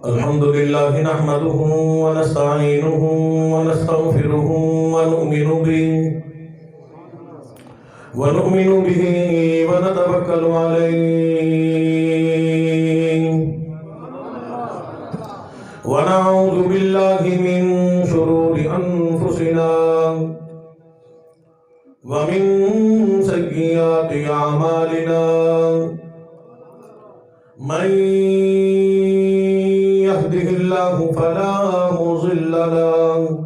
الحمد لله نحمده ونستعينه ونستغفره ونؤمن به ونتوكل عليه ونعوذ بالله من شرور أنفسنا ومن سيئات أعمالنا من يهده الله فلا مضل له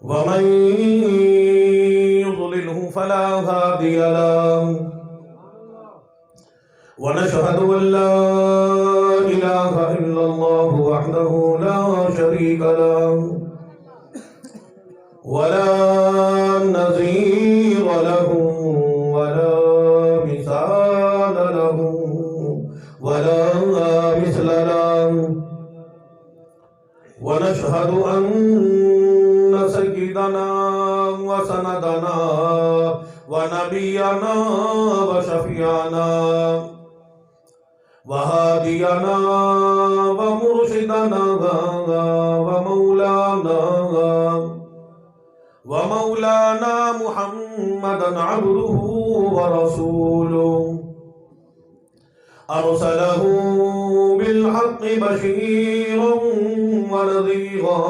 ومن يضلله فلا هادي له ونشهد أن لا إله إلا الله وحده لا شريك له ولا نظير له ولا مثال له ولا مثل له ونشهد أن سيدنا وسندنا ونبينا وشفيعنا وهادينا ومرشدنا ومولانا محمدا عبده ورسوله أرسله بالحق بشيرا ونذيرا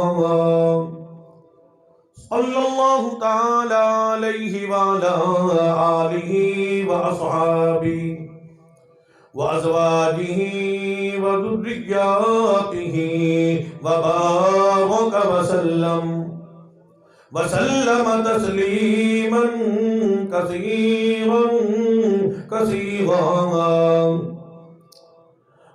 صلى الله تعالى عليه وعلى آله وأصحابه وأزواجه وذرياته وبارك وسلم تسليما كثيرا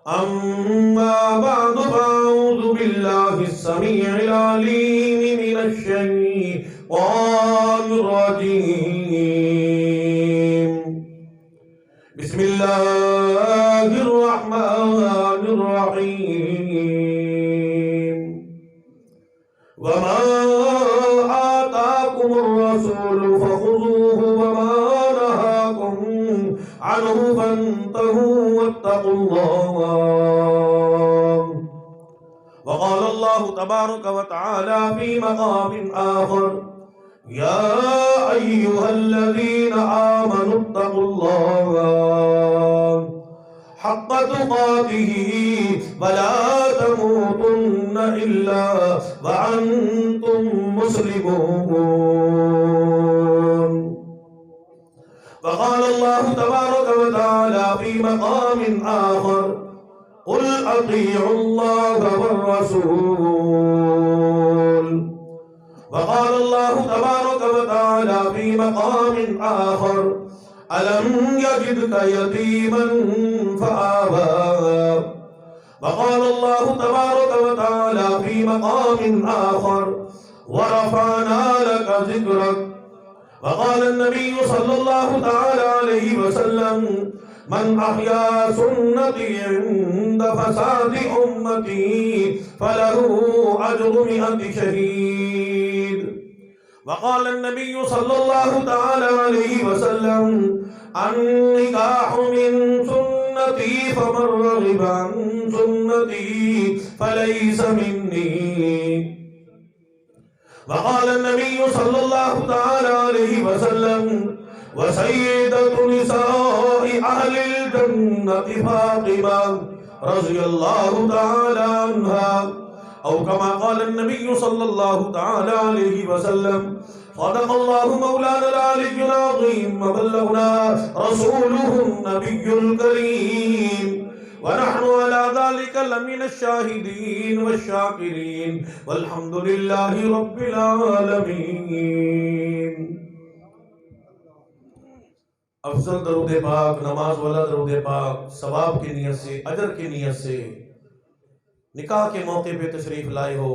أما بعد فأعوذ بالله السميع العليم من الشيطان الرجيم بسم الله الرحمن الرحيم وما آتاكم الرسول فخذوه وما نهاكم عنه فانتهوا واتقوا الله وقال الله تبارك وتعالى في مقام آخر يا أيها الذين آمنوا اتقوا الله حق تقاته ولا تموتن إلا وأنتم مسلمون وقال الله تبارك وتعالى في مقام آخر قل أطيعوا الله والرسول وقال الله تبارك وتعالى في مقام آخر ألم يجدك يتيما فآوى وقال الله تبارك وتعالى في مقام آخر ورفعنا لك ذكرك وقال النبي صلى الله تعالى عليه وسلم من أحيا سنتي عند فساد أمتي فله أجر 100 شهيد وقال النبي صلى الله تعالى عليه وسلم النكاح من سنتي فمن رغب عن سنتي فليس مني وقال النبي صلى الله تعالى عليه وسلم وسيدة نساء أهل الجنة فاطمة رضي الله تعالى عنها أو كما قال النبي صلى الله تعالى عليه وسلم صدق الله مولانا العلي العظيم وبلغنا رسوله النبي الكريم ونحن على ذلك لمن الشاهدين والشاكرين والحمد لله رب العالمين افضل درود پاک نماز والا درود پاک ثواب کی نیت سے اجر کی نیت سے نکاح کے موقع پہ تشریف لائے ہو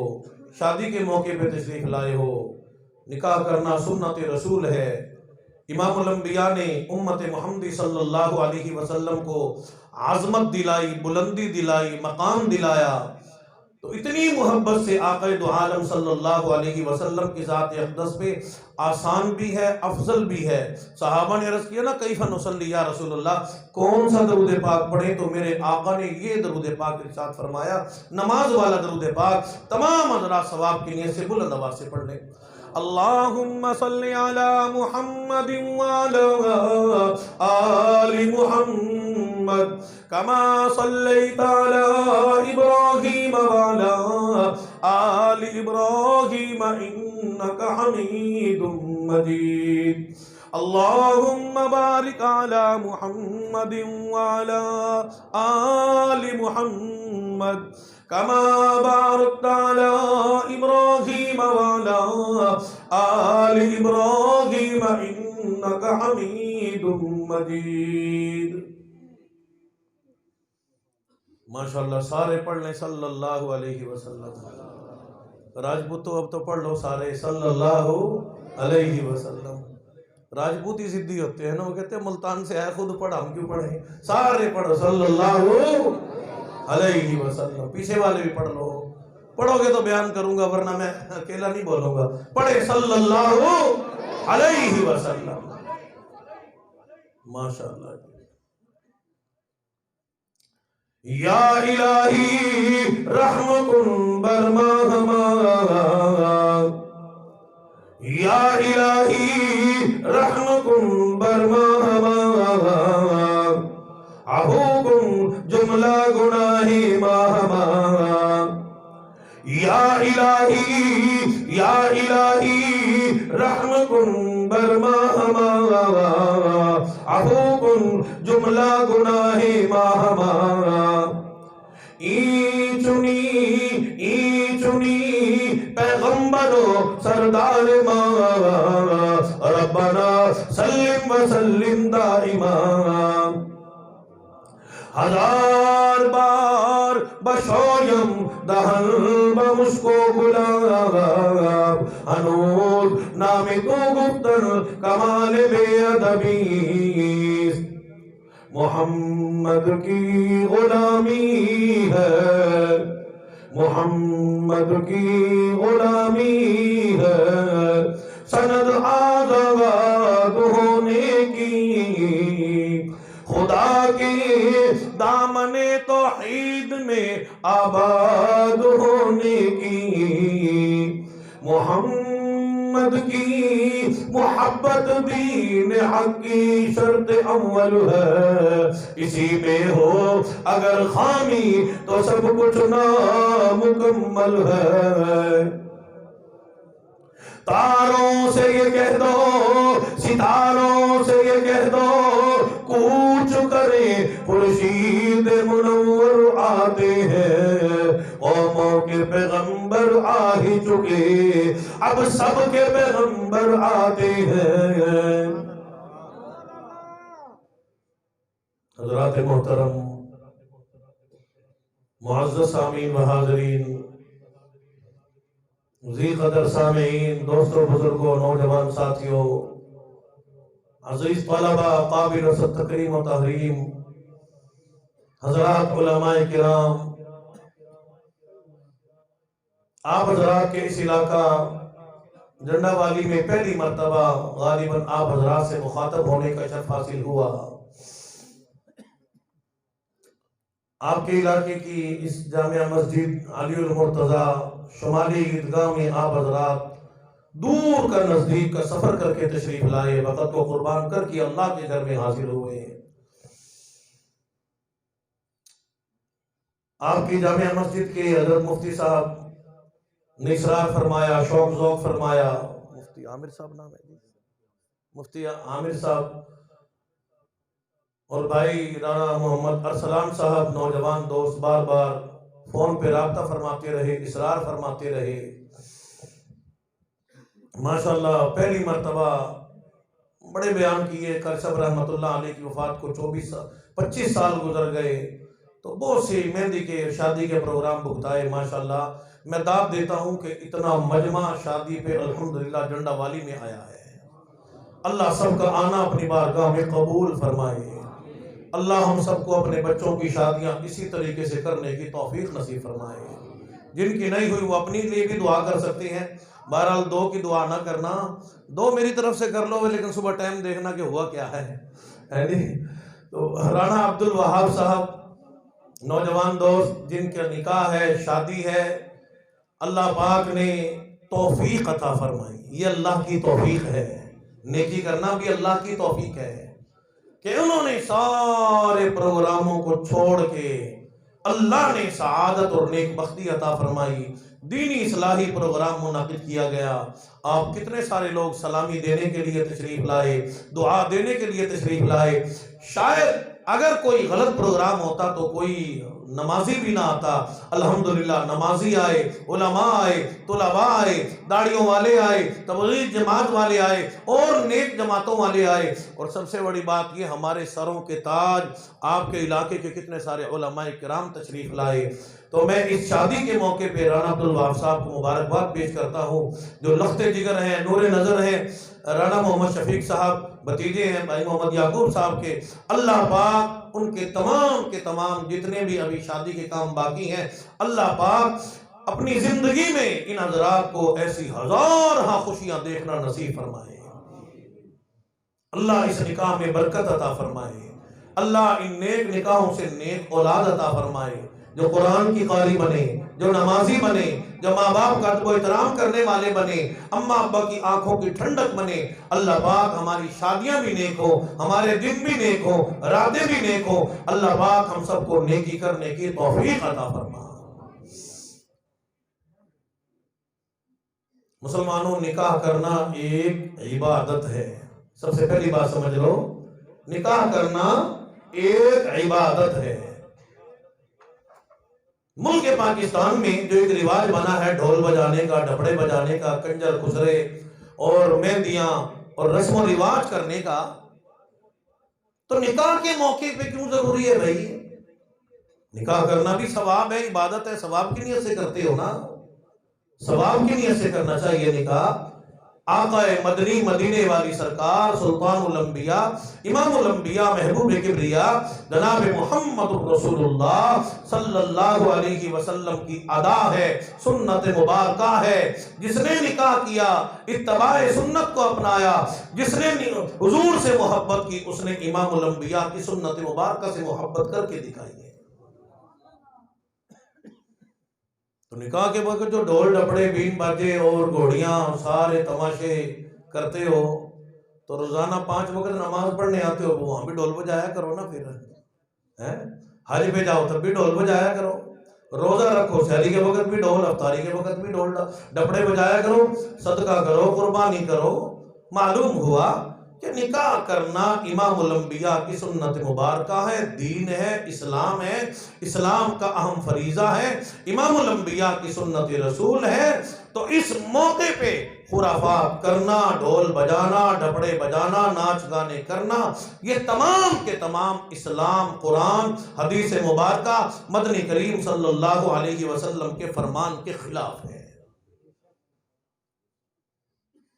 شادی کے موقع پہ تشریف لائے ہو نکاح کرنا سنت رسول ہے امام الانبیاء نے امت محمدی صلی اللہ علیہ وسلم کو عظمت دلائی بلندی دلائی مقام دلایا تو اتنی محبت سے آقا دو عالم صلی اللہ علیہ وسلم کی ذات اقدس پہ آسان بھی ہے، افضل بھی ہے۔ صحابہ نے عرض کیا نا کیف نصلی یا رسول اللہ، کون سا درود پاک پڑھیں؟ تو میرے آقا نے یہ درود پاک ارشاد فرمایا، نماز والا درود پاک تمام حضرات ثواب کی نیت سے بلند آواز سے پڑھ لیں۔ اللہم صلی علی محمد وعلی آل محمد کما صلیت علی ابراہیم وعلی آل ابراہیم انک حمید مجید۔ اللہم بارک علی محمد وعلی آل محمد کما بارکت علی ابراہیم وعلی آل ابراہیم انک حمید مجید۔ ماشاءاللہ سارے پڑھ لیں صلی اللہ علیہ وسلم۔ راجپوتو اب تو پڑھ لو سارے صلی اللہ علیہ وسلم۔ راجپوتی ضدی ہوتے ہیں نا، وہ کہتے ہیں ملتان سے آئے خود پڑھا ہم کیوں پڑھیں، سارے پڑھو صلی اللہ علیہ وسلم۔ پیچھے والے بھی پڑھ لو، پڑھو گے تو بیان کروں گا ورنہ میں اکیلا نہیں بولوں گا۔ پڑھے صلی اللہ علیہ وسلم۔ ماشاءاللہ۔ یا الہی رحم کن بر ماہ، یا الہی رحم کن بر ماہ، عفو کن جملہ گناہ ماہ، یا الہی رحم کن بر ماہ، عفو کن جملہ گناہ ماہ، ای چنی پیغمبر و سردار ماں، ربنا سلم و سلم دائما۔ ہزار بار بشویم دہن بمشکو گلاب، ہنوز نام تو گفتن کمال بے ادبی، محمد کی غلامی ہے، محمد کی غلامی ہے، سند آزاد ہونے کی، خدا کے دامن توحید میں آباد ہونے کی، محمد کی محبت دین حق کی شرط اول ہے، اسی میں ہو اگر خامی تو سب کچھ نامکمل ہے۔ تاروں سے یہ کہہ دو، ستاروں سے یہ کہہ دو، کوچ کریں خورشید منور آتے ہیں، قوموں کے پیغمبر آ ہی چکے، اب سب کے پیغمبر آتے ہیں۔ حضرات محترم، معزز سامعین و حاضرین، ذی قدر سامعین، دوستوں، بزرگوں، نوجوان ساتھیوں، عزیز طلبہ، قابل رسد تکریم و تحریم، حضرات علماء کرام، آپ حضرات کے اس علاقہ جنڈا والی میں پہلی مرتبہ غالباً آپ حضرات سے مخاطب ہونے کا شرف حاصل ہوا۔ آپ کے علاقے کی اس جامع مسجد علی المرتضیٰ شمالی عیدگاہ میں آپ حضرات دور کا نزدیک کا سفر کر کے تشریف لائے، وقت کو قربان کر کے اللہ کے گھر میں حاضر ہوئے۔ آپ کی جامع مسجد کے حضرت مفتی صاحب نے اصرار فرمایا، شوق ذوق فرمایا، مفتی عامر صاحب نام ہے، مفتی عامر صاحب اور بھائی رانا محمد ارسلان صاحب، نوجوان دوست، بار بار فون پہ رابطہ فرماتے رہے، اصرار فرماتے رہے۔ ماشاءاللہ پہلی مرتبہ بڑے بیان کیے، کرشب رحمت اللہ علیہ کی وفات کو 25 سال گزر گئے، تو بہت سی مہندی کے شادی کے پروگرام بھگتائے۔ ماشاءاللہ میں داد دیتا ہوں کہ اتنا مجمع شادی پہ الحمدللہ جنڈا والی میں آیا ہے۔ اللہ سب کا آنا اپنی بارگاہ میں قبول فرمائے۔ اللہ ہم سب کو اپنے بچوں کی شادیاں اسی طریقے سے کرنے کی توفیق نصیب فرمائے۔ جن کی نہیں ہوئی وہ اپنی لیے بھی دعا کر سکتے ہیں. بہرحال 2 کی دعا نہ کرنا، 2 میری طرف سے کر لو لیکن صبح ٹائم دیکھنا کہ ہوا کیا ہے نہیں. تو رانا عبد الوہاب صاحب نوجوان دوست جن کا نکاح ہے، شادی ہے، اللہ پاک نے توفیق عطا فرمائی. یہ اللہ کی توفیق ہے، نیکی کرنا بھی اللہ کی توفیق ہے کہ انہوں نے سارے پروگراموں کو چھوڑ کے اللہ نے سعادت اور نیک بختی عطا فرمائی. دینی اصلاحی پروگرام منعقد کیا گیا. آپ کتنے سارے لوگ سلامی دینے کے لیے تشریف لائے، دعا دینے کے لیے تشریف لائے. شاید اگر کوئی غلط پروگرام ہوتا تو کوئی نمازی بھی نہ آتا. الحمدللہ نمازی آئے، علماء آئے، طلباء آئے، داڑیوں والے آئے، تبلیغ جماعت والے آئے اور نیک جماعتوں والے آئے. اور سب سے بڑی بات یہ ہمارے سروں کے تاج آپ کے علاقے کے کتنے سارے علماء کرام تشریف لائے. تو میں اس شادی کے موقع پہ رانا عبد الوہاب صاحب کو مبارکباد پیش کرتا ہوں، جو لخت جگر ہیں، نور نظر ہیں. رانا محمد شفیق صاحب بھتیجے ہیں بھائی محمد یعقوب صاحب کے. اللہ پاک ان کے تمام جتنے بھی ابھی شادی کے کام باقی ہیں، اللہ پاک اپنی زندگی میں ان حضرات کو ایسی ہزارہ خوشیاں دیکھنا نصیب فرمائے. اللہ اس نکاح میں برکت عطا فرمائے. اللہ ان نیک نکاحوں سے نیک اولاد عطا فرمائے، جو قرآن کی قاری بنے، جو نمازی بنے، جو ماں باپ کا ادب و احترام کرنے والے بنے، اماں ابا کی آنکھوں کی ٹھنڈک بنے. اللہ پاک ہماری شادیاں بھی نیک ہو، ہمارے دن بھی نیک ہو، راتیں بھی نیک ہو. اللہ پاک ہم سب کو نیکی کرنے کی توفیق عطا فرما. مسلمانوں، نکاح کرنا ایک عبادت ہے. سب سے پہلی بات سمجھ لو، نکاح کرنا ایک عبادت ہے. ملک پاکستان میں جو ایک رواج بنا ہے ڈھول بجانے کا، ڈھپڑے بجانے کا، کنجر خسرے اور مہندیاں اور رسم و رواج کرنے کا، تو نکاح کے موقع پہ کیوں ضروری ہے بھائی؟ نکاح کرنا بھی ثواب ہے، عبادت ہے. ثواب کی نیت سے کرتے ہو نا، ثواب کی نیت سے کرنا چاہیے نکاح. آقا مدنی مدینے والی سرکار سلطان الانبیاء امام الانبیاء محبوب کبریا جناب محمد رسول اللہ صلی اللہ علیہ وسلم کی ادا ہے، سنت مبارکہ ہے. جس نے نکاح کیا، اتباع سنت کو اپنایا، جس نے حضور سے محبت کی، اس نے امام الانبیاء کی سنت مبارکہ سے محبت کر کے دکھائی ہے. تو نکاح کے وقت جو ڈھول ڈپڑے بین باجے اور گھوڑیاں سارے تماشے کرتے ہو، تو روزانہ 5 وقت نماز پڑھنے آتے ہو، وہاں بھی ڈھول بجایا کرو نا. پھر حج پہ جاؤ تب بھی ڈھول بجایا کرو. روزہ رکھو، سحری کے وقت بھی ڈھول، افطاری کے وقت بھی ڈھول ڈپڑے بجایا کرو، صدقہ کرو، قربانی کرو. معلوم ہوا کہ نکاح کرنا امام الانبیاء کی سنت مبارکہ ہے، دین ہے، اسلام ہے، اسلام کا اہم فریضہ ہے، امام الانبیاء کی سنت رسول ہے. تو اس موقع پہ خرافات کرنا، ڈھول بجانا، ڈھپڑے بجانا، ناچ گانے کرنا، یہ تمام کے تمام اسلام، قرآن، حدیث مبارکہ، مدنی کریم صلی اللہ علیہ وسلم کے فرمان کے خلاف ہے.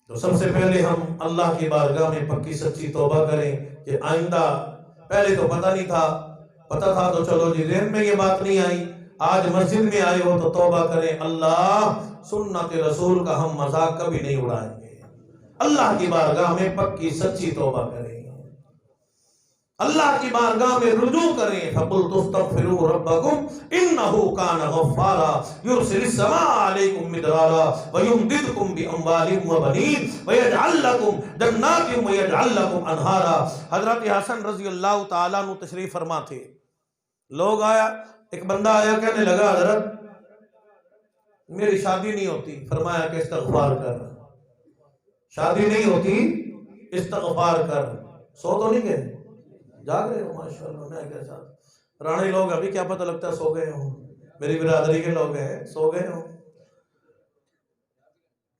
تو سب سے پہلے ہم اللہ کی بارگاہ میں پکی سچی توبہ کریں کہ آئندہ، پہلے تو پتہ نہیں تھا، پتہ تھا تو چلو جی ذہن میں یہ بات نہیں آئی، آج مسجد میں آئے ہو تو توبہ کریں. اللہ سنت رسول کا ہم مذاق کبھی نہیں اڑائیں گے. اللہ کی بارگاہ میں پکی سچی توبہ کریں، اللہ کی بارگاہ میں رجوع کریں. فَقُلْتُ اسْتَغْفِرُوا رَبَّكُمْ إِنَّهُ كَانَ غَفَّارًا يُرْسِلِ السَّمَاءَ عَلَيْكُمْ مِدْرَارًا وَيُمْدِدْكُمْ بِأَمْوَالٍ وَبَنِينَ وَيَجْعَلْ لَكُمْ جَنَّاتٍ وَيَجْعَلْ لَكُمْ أَنْهَارًا. حضرت حسن رضی اللہ تعالیٰ عنہ تشریف فرما تھے. لوگ آیا، ایک بندہ آیا کہنے لگا حضرت میری شادی نہیں ہوتی. فرمایا کہ استغفار کر. شادی نہیں ہوتی، استغفار کر. سو تو نہیں گئے؟ جاگ رہے ہو ماشاءاللہ. میں کیا ساتھ رانے لوگ ابھی کیا پتہ لگتا ہے سو گئے ہوں، میری برادری کے لوگ ہیں سو گئے ہوں،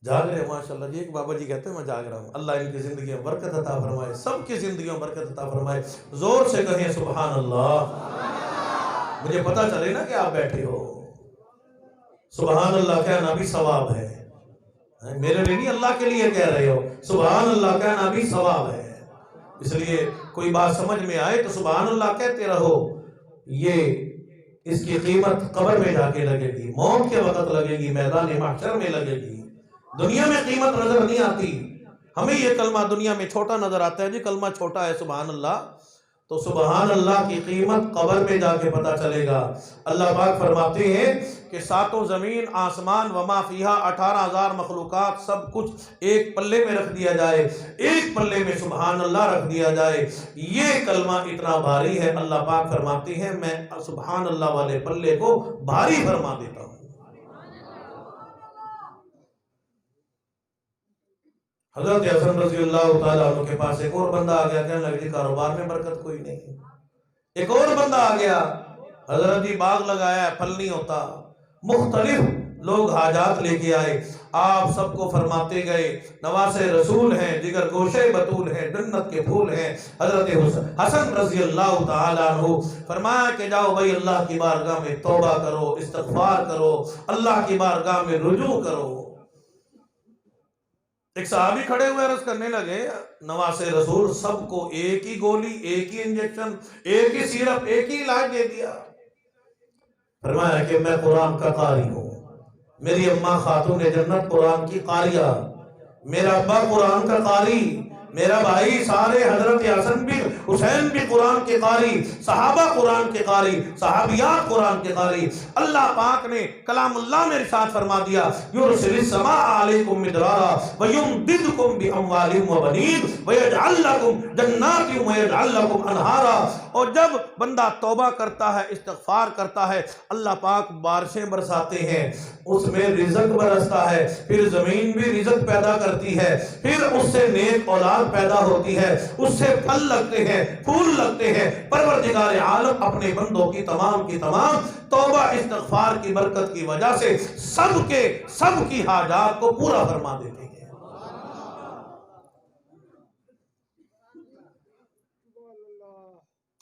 جاگ رہے ہو ماشاءاللہ. جی ایک بابا جی کہتے ہیں میں جاگ رہا ہوں. اللہ ان کی زندگیوں برکت عطا فرمائے، سب کی زندگیوں برکت عطا فرمائے. زور سے کہیں سبحان اللہ. مجھے پتہ چلے نا کہ آپ بیٹھے ہو. سبحان اللہ کہنا بھی ثواب ہے، میرے لیے نہیں اللہ کے لیے کہہ رہے ہو. سبحان اللہ کہنا بھی ثواب ہے. اس لیے کوئی بات سمجھ میں آئے تو سبحان اللہ کہتے رہو. یہ اس کی قیمت قبر میں جا کے لگے گی، موت کے وقت لگے گی، میدان محشر میں لگے گی۔ دنیا میں قیمت نظر نہیں آتی، ہمیں یہ کلمہ دنیا میں چھوٹا نظر آتا ہے، جی کلمہ چھوٹا ہے سبحان اللہ، تو سبحان اللہ کی قیمت قبر میں جا کے پتہ چلے گا۔ اللہ پاک فرماتے ہیں کہ ساتوں زمین آسمان وما فیہا 18,000 مخلوقات سب کچھ ایک پلے میں رکھ دیا جائے، ایک پلے میں سبحان اللہ رکھ دیا جائے، یہ کلمہ اتنا بھاری ہے، اللہ پاک فرماتے ہیں میں سبحان اللہ والے پلے کو بھاری فرما دیتا ہوں۔ حضرت حسن رضی اللہ تعالیٰ عنہ کے پاس ایک اور بندہ آ گیا، کہنے لگے جی کاروبار میں برکت کوئی نہیں۔ ایک اور بندہ آ گیا، حضرت جی باغ لگایا ہے پھل نہیں ہوتا۔ مختلف لوگ حاجات لے کے آئے، آپ سب کو فرماتے گئے نواسے رسول ہیں، جگر گوشے بطول ہیں، جنت کے پھول ہیں۔ حضرت حسن رضی اللہ تعالیٰ عنہ فرمایا کہ جاؤ بھائی اللہ کی بارگاہ میں توبہ کرو، استغفار کرو، اللہ کی بارگاہ میں رجوع کرو۔ ایک صحابی کھڑے ہوئے عرض کرنے لگے نواسے رسول سب کو ایک ہی گولی، ایک ہی انجیکشن، ایک ہی سیرپ، ایک ہی علاج دے دیا۔ فرمایا کہ میں قرآن کا قاری ہوں، میری اماں خاتون جنت قرآن کی قاریہ، میرا ابا قرآن کا قاری، میرا بھائی سارے حضرت حسن بھی حسین بھی قرآن کے قاری، صحابہ قرآن کے قاری، صحابیات قرآن کے قاری۔ اللہ پاک نے کلام اللہ میں ارشاد فرما دیا یرسل السماء علیکم مدرارا ویمددکم باموال وبنین ویجعل لکم جنات ویجعل لکم انہارا۔ اور جب بندہ توبہ کرتا ہے، استغفار کرتا ہے، اللہ پاک بارشیں برساتے ہیں، اس میں رزق برستا ہے، پھر زمین بھی رزق پیدا کرتی ہے، پھر اس سے نیک اولاد پیدا ہوتی ہے، اس سے پھل لگتے ہیں، پھول لگتے ہیں۔ پروردگار عالم اپنے بندوں کی تمام توبہ استغفار کی برکت کی وجہ سے سب کی حاجات کو پورا فرما دیتے ہیں۔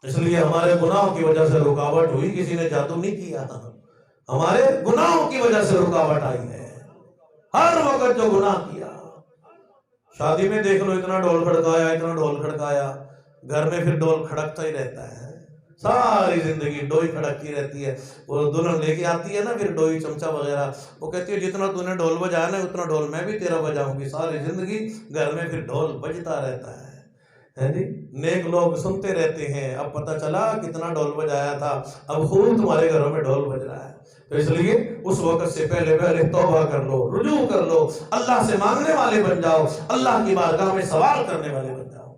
اس لیے ہمارے گناہوں کی وجہ سے رکاوٹ ہوئی، کسی نے جادو نہیں کیا، ہمارے گناہوں کی وجہ سے رکاوٹ آئی ہے۔ ہر وقت جو گناہ کیا، شادی میں دیکھ لو اتنا ڈھول کھڑکایا، گھر میں پھر ڈھول کھڑکتا ہی رہتا ہے، ساری زندگی ڈوئی کھڑکتی رہتی ہے۔ وہ دلہن لے کے آتی ہے نا پھر ڈوئی چمچہ وغیرہ، وہ کہتی ہے جتنا تو نے ڈھول بجایا نا اتنا ڈھول میں بھی تیرا بجاؤں گی، ساری زندگی گھر میں پھر ڈھول بجتا رہتا ہے جی۔ نیک لوگ سنتے رہتے ہیں، اب پتہ چلا کتنا ڈھول بجایا تھا، اب خوب تمہارے گھروں میں ڈھول بج رہا ہے۔ تو اس لیے اس وقت سے پہلے توبہ کر لو، رجوع کر لو، اللہ سے مانگنے والے بن جاؤ، اللہ کی بارگاہ میں سوال کرنے والے بن جاؤ۔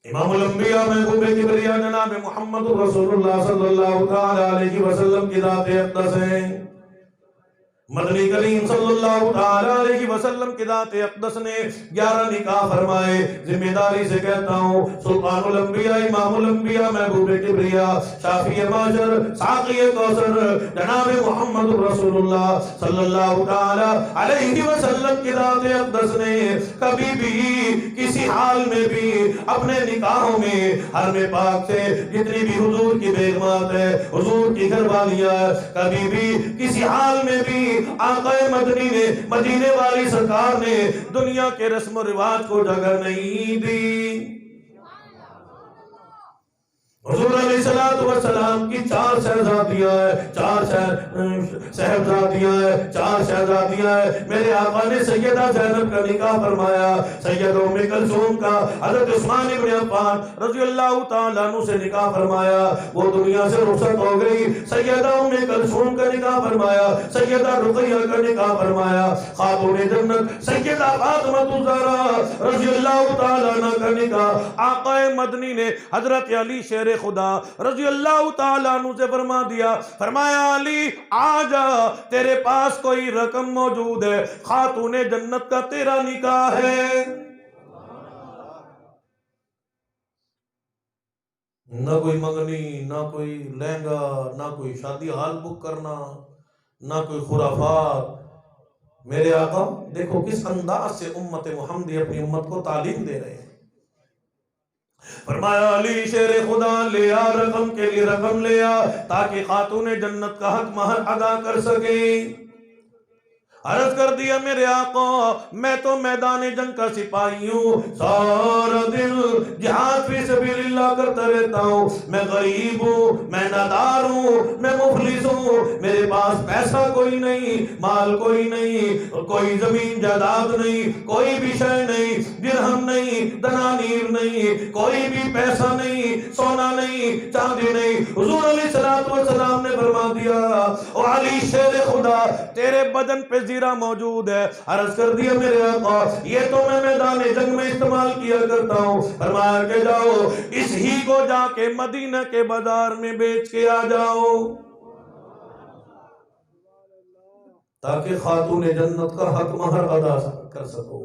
امام الانبیاء محبوب کبریا جناب محمد رسول اللہ صلی اللہ علیہ وسلم کی ذات اقدس ہے، مدنی کریم صلی اللہ علیہ وسلم کی ذات اقدس نے 11 نکاح فرمائے۔ ذمہ داری سے کہتا ہوں سلطان الانبیاء امام الانبیاء محبوب کبریا شافی معاشر ساقی کوثر جناب محمد رسول اللہ صلی اللہ علیہ وسلم کی ذات اقدس نے کبھی بھی کسی حال میں بھی اپنے نکاحوں میں حرم پاک سے جتنی بھی حضور کی بیگمات ہے، حضور کی گھر والیاں، کبھی بھی کسی حال میں بھی آقا مدنی نے، مدینے والی سرکار نے دنیا کے رسم و رواج کو جگہ نہیں دی۔ حضور علیہ السلام کی 4 شہزادیاں ہیں، 4 صاحبزادیاں ہیں، 4 شہزادیاں ہیں۔ میرے آقا نے سیدہ زینب کا نکاح فرمایا، سید ام کلثوم کا حضرت عثمان ابن عفان رضی اللہ تعالیٰ عنہ سے نکاح فرمایا، وہ دنیا سے رخصت ہو گئی۔ سیدہ ام کلثوم کا نکاح فرمایا، سیدہ رقیہ کا نکاح فرمایا، خاتون جنت سیدہ فاطمہ الزہرا رضی اللہ تعالیٰ عنہ کا نکاح آقا مدنی نے حضرت علی شیر خدا رضی اللہ تعالیٰ عنہ سے فرما دیا، فرمایا علی آجا تیرے پاس کوئی رقم موجود ہے، خاتون جنت کا تیرا نکاح ہے۔ نہ کوئی منگنی، نہ کوئی لہنگا، نہ کوئی شادی ہال بک کرنا، نہ کوئی خرافات۔ میرے آقا دیکھو کس انداز سے امت محمدی اپنی امت کو تعلیم دے رہے ہیں۔ فرمایا علی شیر خدا لے آ رقم کے لیے رقم لے آ تاکہ خاتون جنت کا حق مہر ادا کر سکے۔ عرض کر دیا میرے آقا میں تو میدان جنگ کا سپاہی ہوں، سارا دن جہاد فی سبیل اللہ کرتا رہتا ہوں، میں غریب ہوں، میں نادار ہوں، میں مفلس ہوں، میرے پاس پیسہ کوئی نہیں، مال کوئی نہیں، کوئی زمین جائیداد نہیں، کوئی بھی شے نہیں، درہم نہیں، دنانیر نہیں، کوئی بھی پیسہ نہیں، سونا نہیں، چاندی نہیں۔ حضور علیہ السلام نے فرما دیا او علی شیر خدا تیرے بدن پہ زیرہ موجود ہے۔ عرض کر دیا میرے آقا یہ تو میں میدان جنگ میں استعمال کیا کرتا ہوں، فرمایا کہ جاؤ اس ہی کو جا کے مدینہ کے بازار میں بیچ کے آ جاؤ تاکہ خاتون جنت کا حق مہر ادا کر سکو۔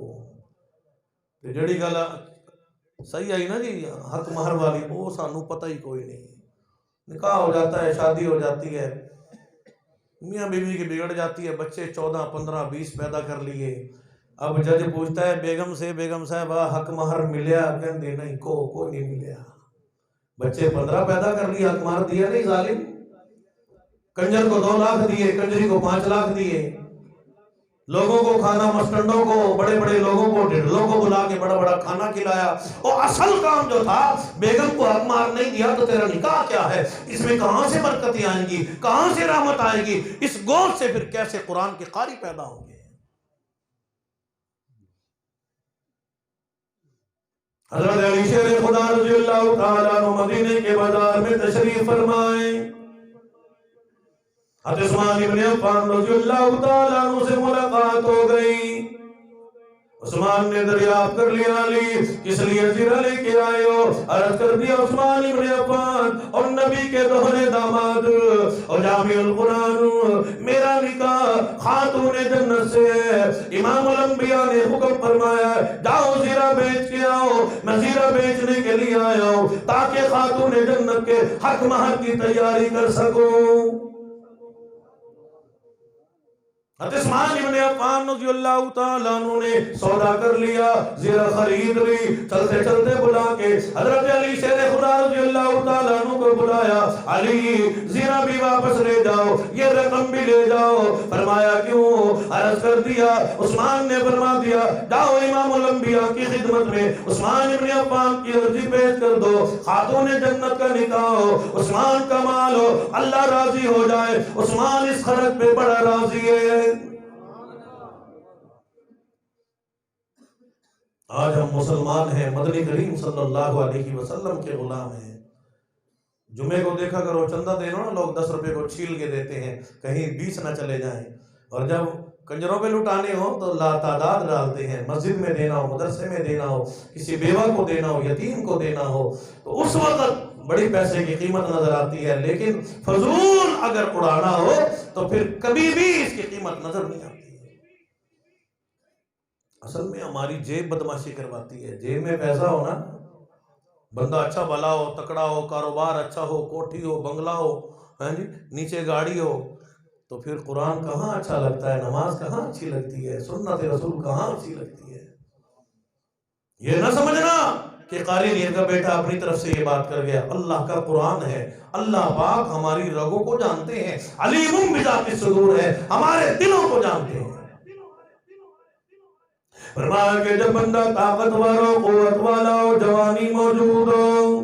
تو جڑی گل صحیح آئی نا جی حق مہر والی، وہ سانو پتہ ہی کوئی نہیں۔ نکاح ہو جاتا ہے، شادی ہو جاتی ہے، میاں بیوی کی بگڑ جاتی ہے، بچے 14 15 20 پیدا کر لیے۔ اب جج پوچھتا ہے بیگم سے بیگم صاحبہ حق مہر ملیا؟ کہندے نہیں کوئی نہیں ملیا۔ بچے 15 پیدا کر لیے، حق مہر دیا نہیں ظالم؟ کنجر کو 2 لاکھ دیے، کنجری کو 5 لاکھ دیے، لوگوں کو کھانا مسٹنڈوں کو بڑے بڑے لوگوں کو ڈھڈلوں کو بلا کے بڑا بڑا کھانا کھلایا۔ اور اصل کام جو تھا بیگم کو حق مہر نہیں دیا تو تیرا نکاح کیا ہے؟ اس میں کہاں سے برکتیں آئیں گی، کہاں سے رحمت آئے گی؟ اس گود سے پھر کیسے قرآن کے قاری پیدا ہوں گے؟ حضرت علی شیر خدا رضی اللہ تعالیٰ عنہ مدینے کے بازار میں تشریف فرمائیں، حضرت عثمان ابن عفان رضی اللہ تعالیٰ عنہ سے ملاقات ہو گئی۔ عثمان نے دریافت کر لیا علی کس لیے زیرہ لے کے آئے ہو؟ عرض کر دیا عثمان ابن عفان اور نبی کے دوہرے داماد اور جامع القرآن میرا نکاح خاتون جنت سے ہے، امام الانبیاء نے حکم فرمایا جاؤ زیرہ بیچ کے آؤ۔ میں زیرہ بیچنے کے لیے آیا ہوں تاکہ خاتون جنت کے حق مہر کی تیاری کر سکوں۔ حضرت عثمان ابن عفان رضی اللہ تعالیٰ عنہ نے سودا کر لیا، زیرہ خرید لی۔ چلتے چلتے بلا کے حضرت علی شیر خدا رضی اللہ تعالیٰ عنہ کو بلایا، علی زیرہ بھی واپس لے جاؤ، یہ رقم بھی لے جاؤ۔ فرمایا کیوں؟ عرض کر دیا عثمان نے فرما دیا جاؤ امام الانبیاء کی خدمت میں عثمان ابن عفان کی عرضی پیش کر دو، خاتون جنت کا نکاح ہو، عثمان کا مال ہو، اللہ راضی ہو جائے۔ عثمان اس خرچ پہ بڑا راضی ہے۔ آج ہم مسلمان ہیں، مدنی کریم صلی اللہ علیہ وسلم کے غلام ہیں۔ جمعے کو دیکھا کرو چندہ دینا نا، لوگ 10 روپے کو چھیل کے دیتے ہیں کہیں 20 نہ چلے جائیں، اور جب کنجروں پہ لٹانے ہو تو لا تعداد ڈالتے ہیں، مسجد میں دینا ہو، مدرسے میں دینا ہو، کسی بیوہ کو دینا ہو، یتیم کو دینا ہو، تو اس وقت بڑی پیسے کی قیمت نظر آتی ہے، لیکن فضول اگر اڑانا ہو تو پھر کبھی بھی اس کی قیمت نظر نہیں آتی۔ اصل میں ہماری جیب بدماشی کرواتی ہے۔ جیب میں پیسہ ہو نا، بندہ اچھا بھلا ہو، تکڑا ہو، کاروبار اچھا ہو، کوٹھی ہو، بنگلہ ہو، نیچے گاڑی ہو، تو پھر قرآن کہاں اچھا لگتا ہے، نماز کہاں اچھی لگتی ہے، سنت رسول کہاں اچھی لگتی ہے۔ یہ نہ سمجھنا کہ قاری نیر کا بیٹا اپنی طرف سے یہ بات کر گیا، اللہ کا قرآن ہے، اللہ پاک ہماری رگوں کو جانتے ہیں، علیم بذات الصدور ہے، ہمارے دلوں کو جانتے ہیں۔ فرمایا کہ جب بندہ طاقتور ہو، قوت والا ہو، جوانی موجود ہو،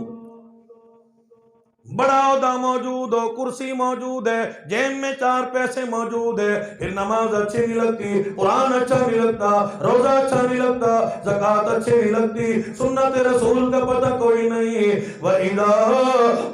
بڑا عہدہ موجود ہو، کرسی موجود ہے، جیب میں 4 پیسے موجود ہے، پھر نماز اچھی نہیں لگتی، قرآن اچھا نہیں لگتا، روزہ اچھا نہیں لگتا، زکوٰۃ اچھی نہیں لگتی، سنت رسول کا پتہ کوئی نہیں۔ وَإِذَا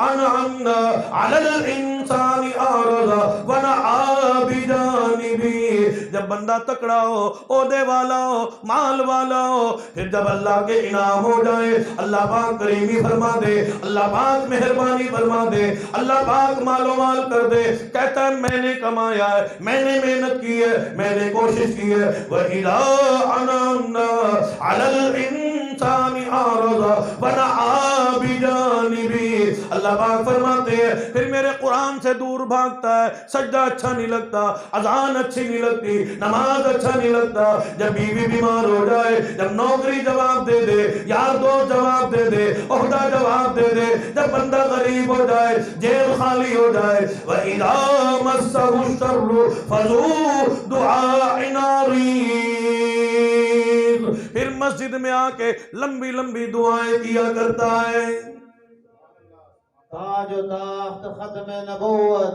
أَنْعَمْنَا عَلَى الْإِنسَانِ أَعْرَضَ وَنَأَىٰ بِجَانِبِهِ۔ جب بندہ تکڑا ہو، عہدے والا ہو، مال والا ہو، پھر جب اللہ کے انعام ہو جائے، اللہ پاک کریمی فرما دے، اللہ پاک مہربانی فرما دے، اللہ پاک مالو مال کر دے، کہتا ہے میں نے کمایا ہے، میں نے محنت کی ہے، میں نے کوشش کی ہے۔ وَإِذَا أَنْعَمْنَا عَلَى الْإِنسَانِ أَعْرَضَ وَنَأَىٰ بِجَانِبِهِ۔ اللہ پاک فرماتے ہیں پھر میرے قرآن سے دور بھاگتا ہے، سجدہ اچھا نہیں لگتا، اذان اچھی نہیں لگتی، نماز اچھا نہیں لگتا، جب بیوی بیمار ہو جائے، جب نوکری جواب دے دے، یار دوست جواب دے دے، عہدہ جواب دے دے، جب بندہ غریب ہو جائے، جیب خالی ہو جائے۔ وَإِذَا مَسَّهُ الشَّرُّ فَذُو دُعَاءٍ مسجد میں آ کے لمبی لمبی دعائیں کیا کرتا ہے. تاج و تخت ختم نبوت،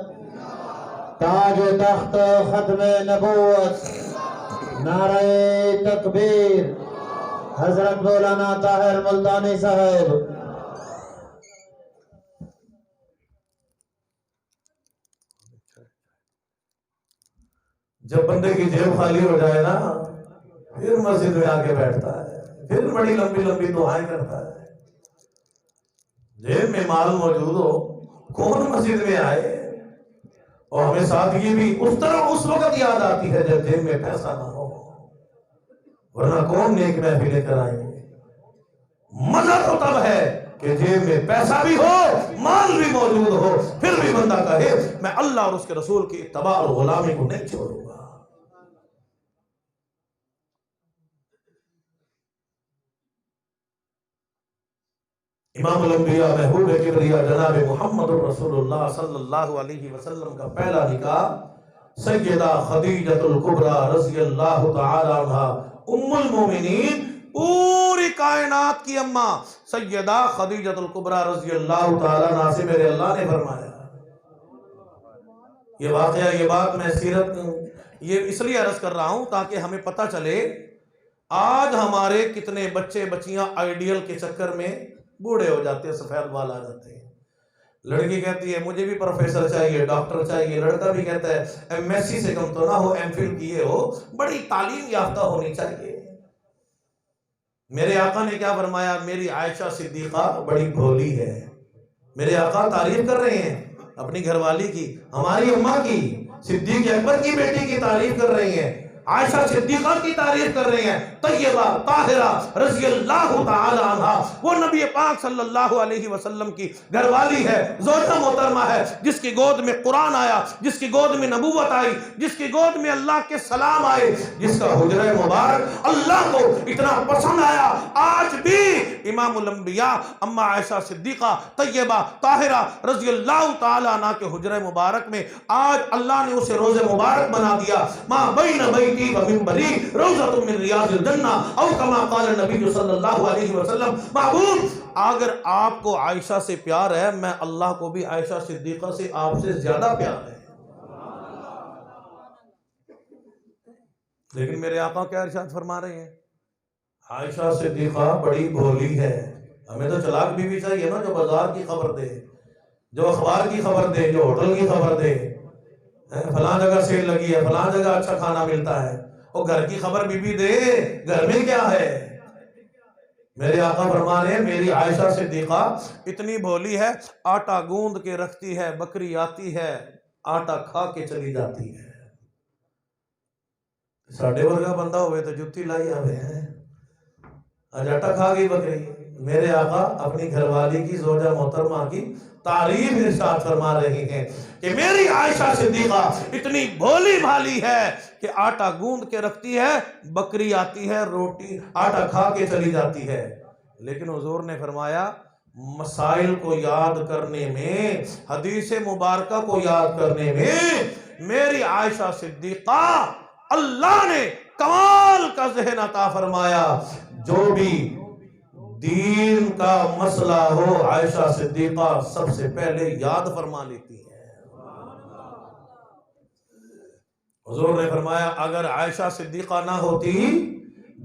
تاج و تخت ختم نبوت، نعرہ تکبیر، حضرت مولانا طاہر ملتانی صاحب. جب بندے کی جیب خالی ہو جائے نا پھر مسجد میں آ کے بیٹھتا ہے، پھر بڑی لمبی لمبی دعائیں کرتا ہے. جیب میں مال موجود ہو کون مسجد میں آئے؟ اور ہمیں سادگی بھی اس طرح اس وقت یاد آتی ہے جب جیب میں پیسہ نہ ہو، ورنہ کون نیک محفل لے کر آئیں گے؟ مزہ تو تب ہے کہ جیب میں پیسہ بھی ہو، مال بھی موجود ہو، پھر بھی بندہ کہے میں اللہ اور اس کے رسول کی اتباع اور غلامی کو نہیں چھوڑوں گا. امام الانبیاء محبوب کبریا جناب محمد رسول اللہ صلی اللہ علیہ وسلم کا پہلا نکاح سیدہ خدیجۃ الکبریٰ رضی اللہ تعالی عنہ ام المومنین، پوری کائنات کی اماں سیدہ خدیجۃ الکبریٰ رضی اللہ تعالی عنہ سے میرے اللہ نے فرمایا. یہ واقعہ، یہ بات میں سیرت یہ اس لیے عرض کر رہا ہوں تاکہ ہمیں پتہ چلے آج ہمارے کتنے بچے بچیاں آئیڈیل کے چکر میں بوڑھے ہو جاتے ہیں، سفید بال آ جاتے ہیں. لڑکی کہتی ہے مجھے بھی پروفیسر چاہیے، ڈاکٹر چاہیے. لڑکا بھی کہتا ہے ایم ایس سی سے کم تو نہ ہو، ایم فل کیے ہو، بڑی تعلیم یافتہ ہونی چاہیے. میرے آقا نے کیا فرمایا؟ میری عائشہ صدیقہ بڑی بھولی ہے. میرے آقا تعریف کر رہے ہیں اپنی گھر والی کی، ہماری اماں کی، صدیق اکبر کی بیٹی کی تعریف کر رہی ہیں، عائشہ صدیقہ کی تعریف کر رہے ہیں، طیبہ طاہرہ رضی اللہ تعالی عنہ. وہ نبی پاک صلی اللہ علیہ وسلم کی گھر والی ہے، زوجہ محترمہ ہے، جس کی گود میں قرآن آیا، جس کی گود میں نبوت آئی، جس کی گود میں اللہ کے سلام آئے، جس کا حجرہ مبارک اللہ کو اتنا پسند آیا. آج بھی امام الانبیاء اما عائشہ صدیقہ طیبہ طاہرہ رضی اللہ تعالی عنہ کے حجرہ مبارک میں آج اللہ نے اسے روز مبارک بنا دیا. ماں بین بیتی و منبری روضۃ من ریاض الجنہ او کما قال النبی صلی اللہ علیہ وسلم. محبوب اگر آپ کو عائشہ سے پیار ہے، میں اللہ کو بھی عائشہ صدیقہ سے آپ سے زیادہ پیار ہے. لیکن میرے آقا کیا ارشاد فرما رہے ہیں؟ عائشہ صدیقہ بڑی بھولی ہے. ہمیں تو چلاک بیوی چاہیے نا، جو بازار کی خبر دے، جو اخبار کی خبر دے، جو ہوٹل کی خبر دے، فلاں جگہ سیل لگی ہے، فلاں جگہ اچھا کھانا ملتا ہے. اور گھر کی خبر بی دے، گھر میں کیا ہے. میرے آقا فرما رہے ہیں میری عائشہ صدیقہ اتنی بھولی ہے، آٹا گوند کے رکھتی ہے، بکری آتی ہے آٹا کھا کے چلی جاتی ہے. ساڑھے ورگا بندہ ہوئے تو جتی لائی آوے ہیں، آج آٹا کھا گئی بکری. میرے آقا اپنی گھر والی کی، زوجہ محترمہ کی تعریف ارشاد فرما رہے ہیں کہ میری عائشہ صدیقہ اتنی بھولی بھالی ہے کہ آٹا گوند کے رکھتی ہے، بکری آتی ہے روٹی آٹا کھا کے چلی جاتی ہے. لیکن حضور نے فرمایا مسائل کو یاد کرنے میں، حدیث مبارکہ کو یاد کرنے میں میری عائشہ صدیقہ اللہ نے کمال کا ذہن عطا فرمایا. جو بھی دین کا مسئلہ ہو عائشہ صدیقہ سب سے پہلے یاد فرما لیتی ہے. حضور نے فرمایا اگر عائشہ صدیقہ نہ ہوتی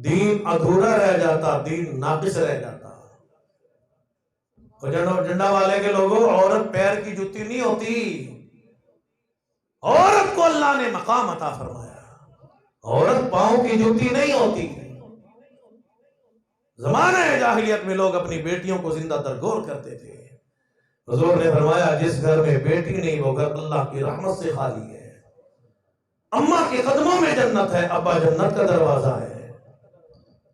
دین ادھورا رہ جاتا، دین ناقص رہ جاتا. جنڈا والے کے لوگوں، عورت پیر کی جوتی نہیں ہوتی، عورت کو اللہ نے مقام عطا فرمایا. عورت پاؤں کی جوتی نہیں ہوتی. زمانہ جاہلیت میں لوگ اپنی بیٹیوں کو زندہ درگور کرتے تھے. حضور نے فرمایا جس گھر میں بیٹی نہیں وہ گھر اللہ کی رحمت سے خالی ہے. اماں کے قدموں میں جنت ہے، ابا جنت کا دروازہ ہے.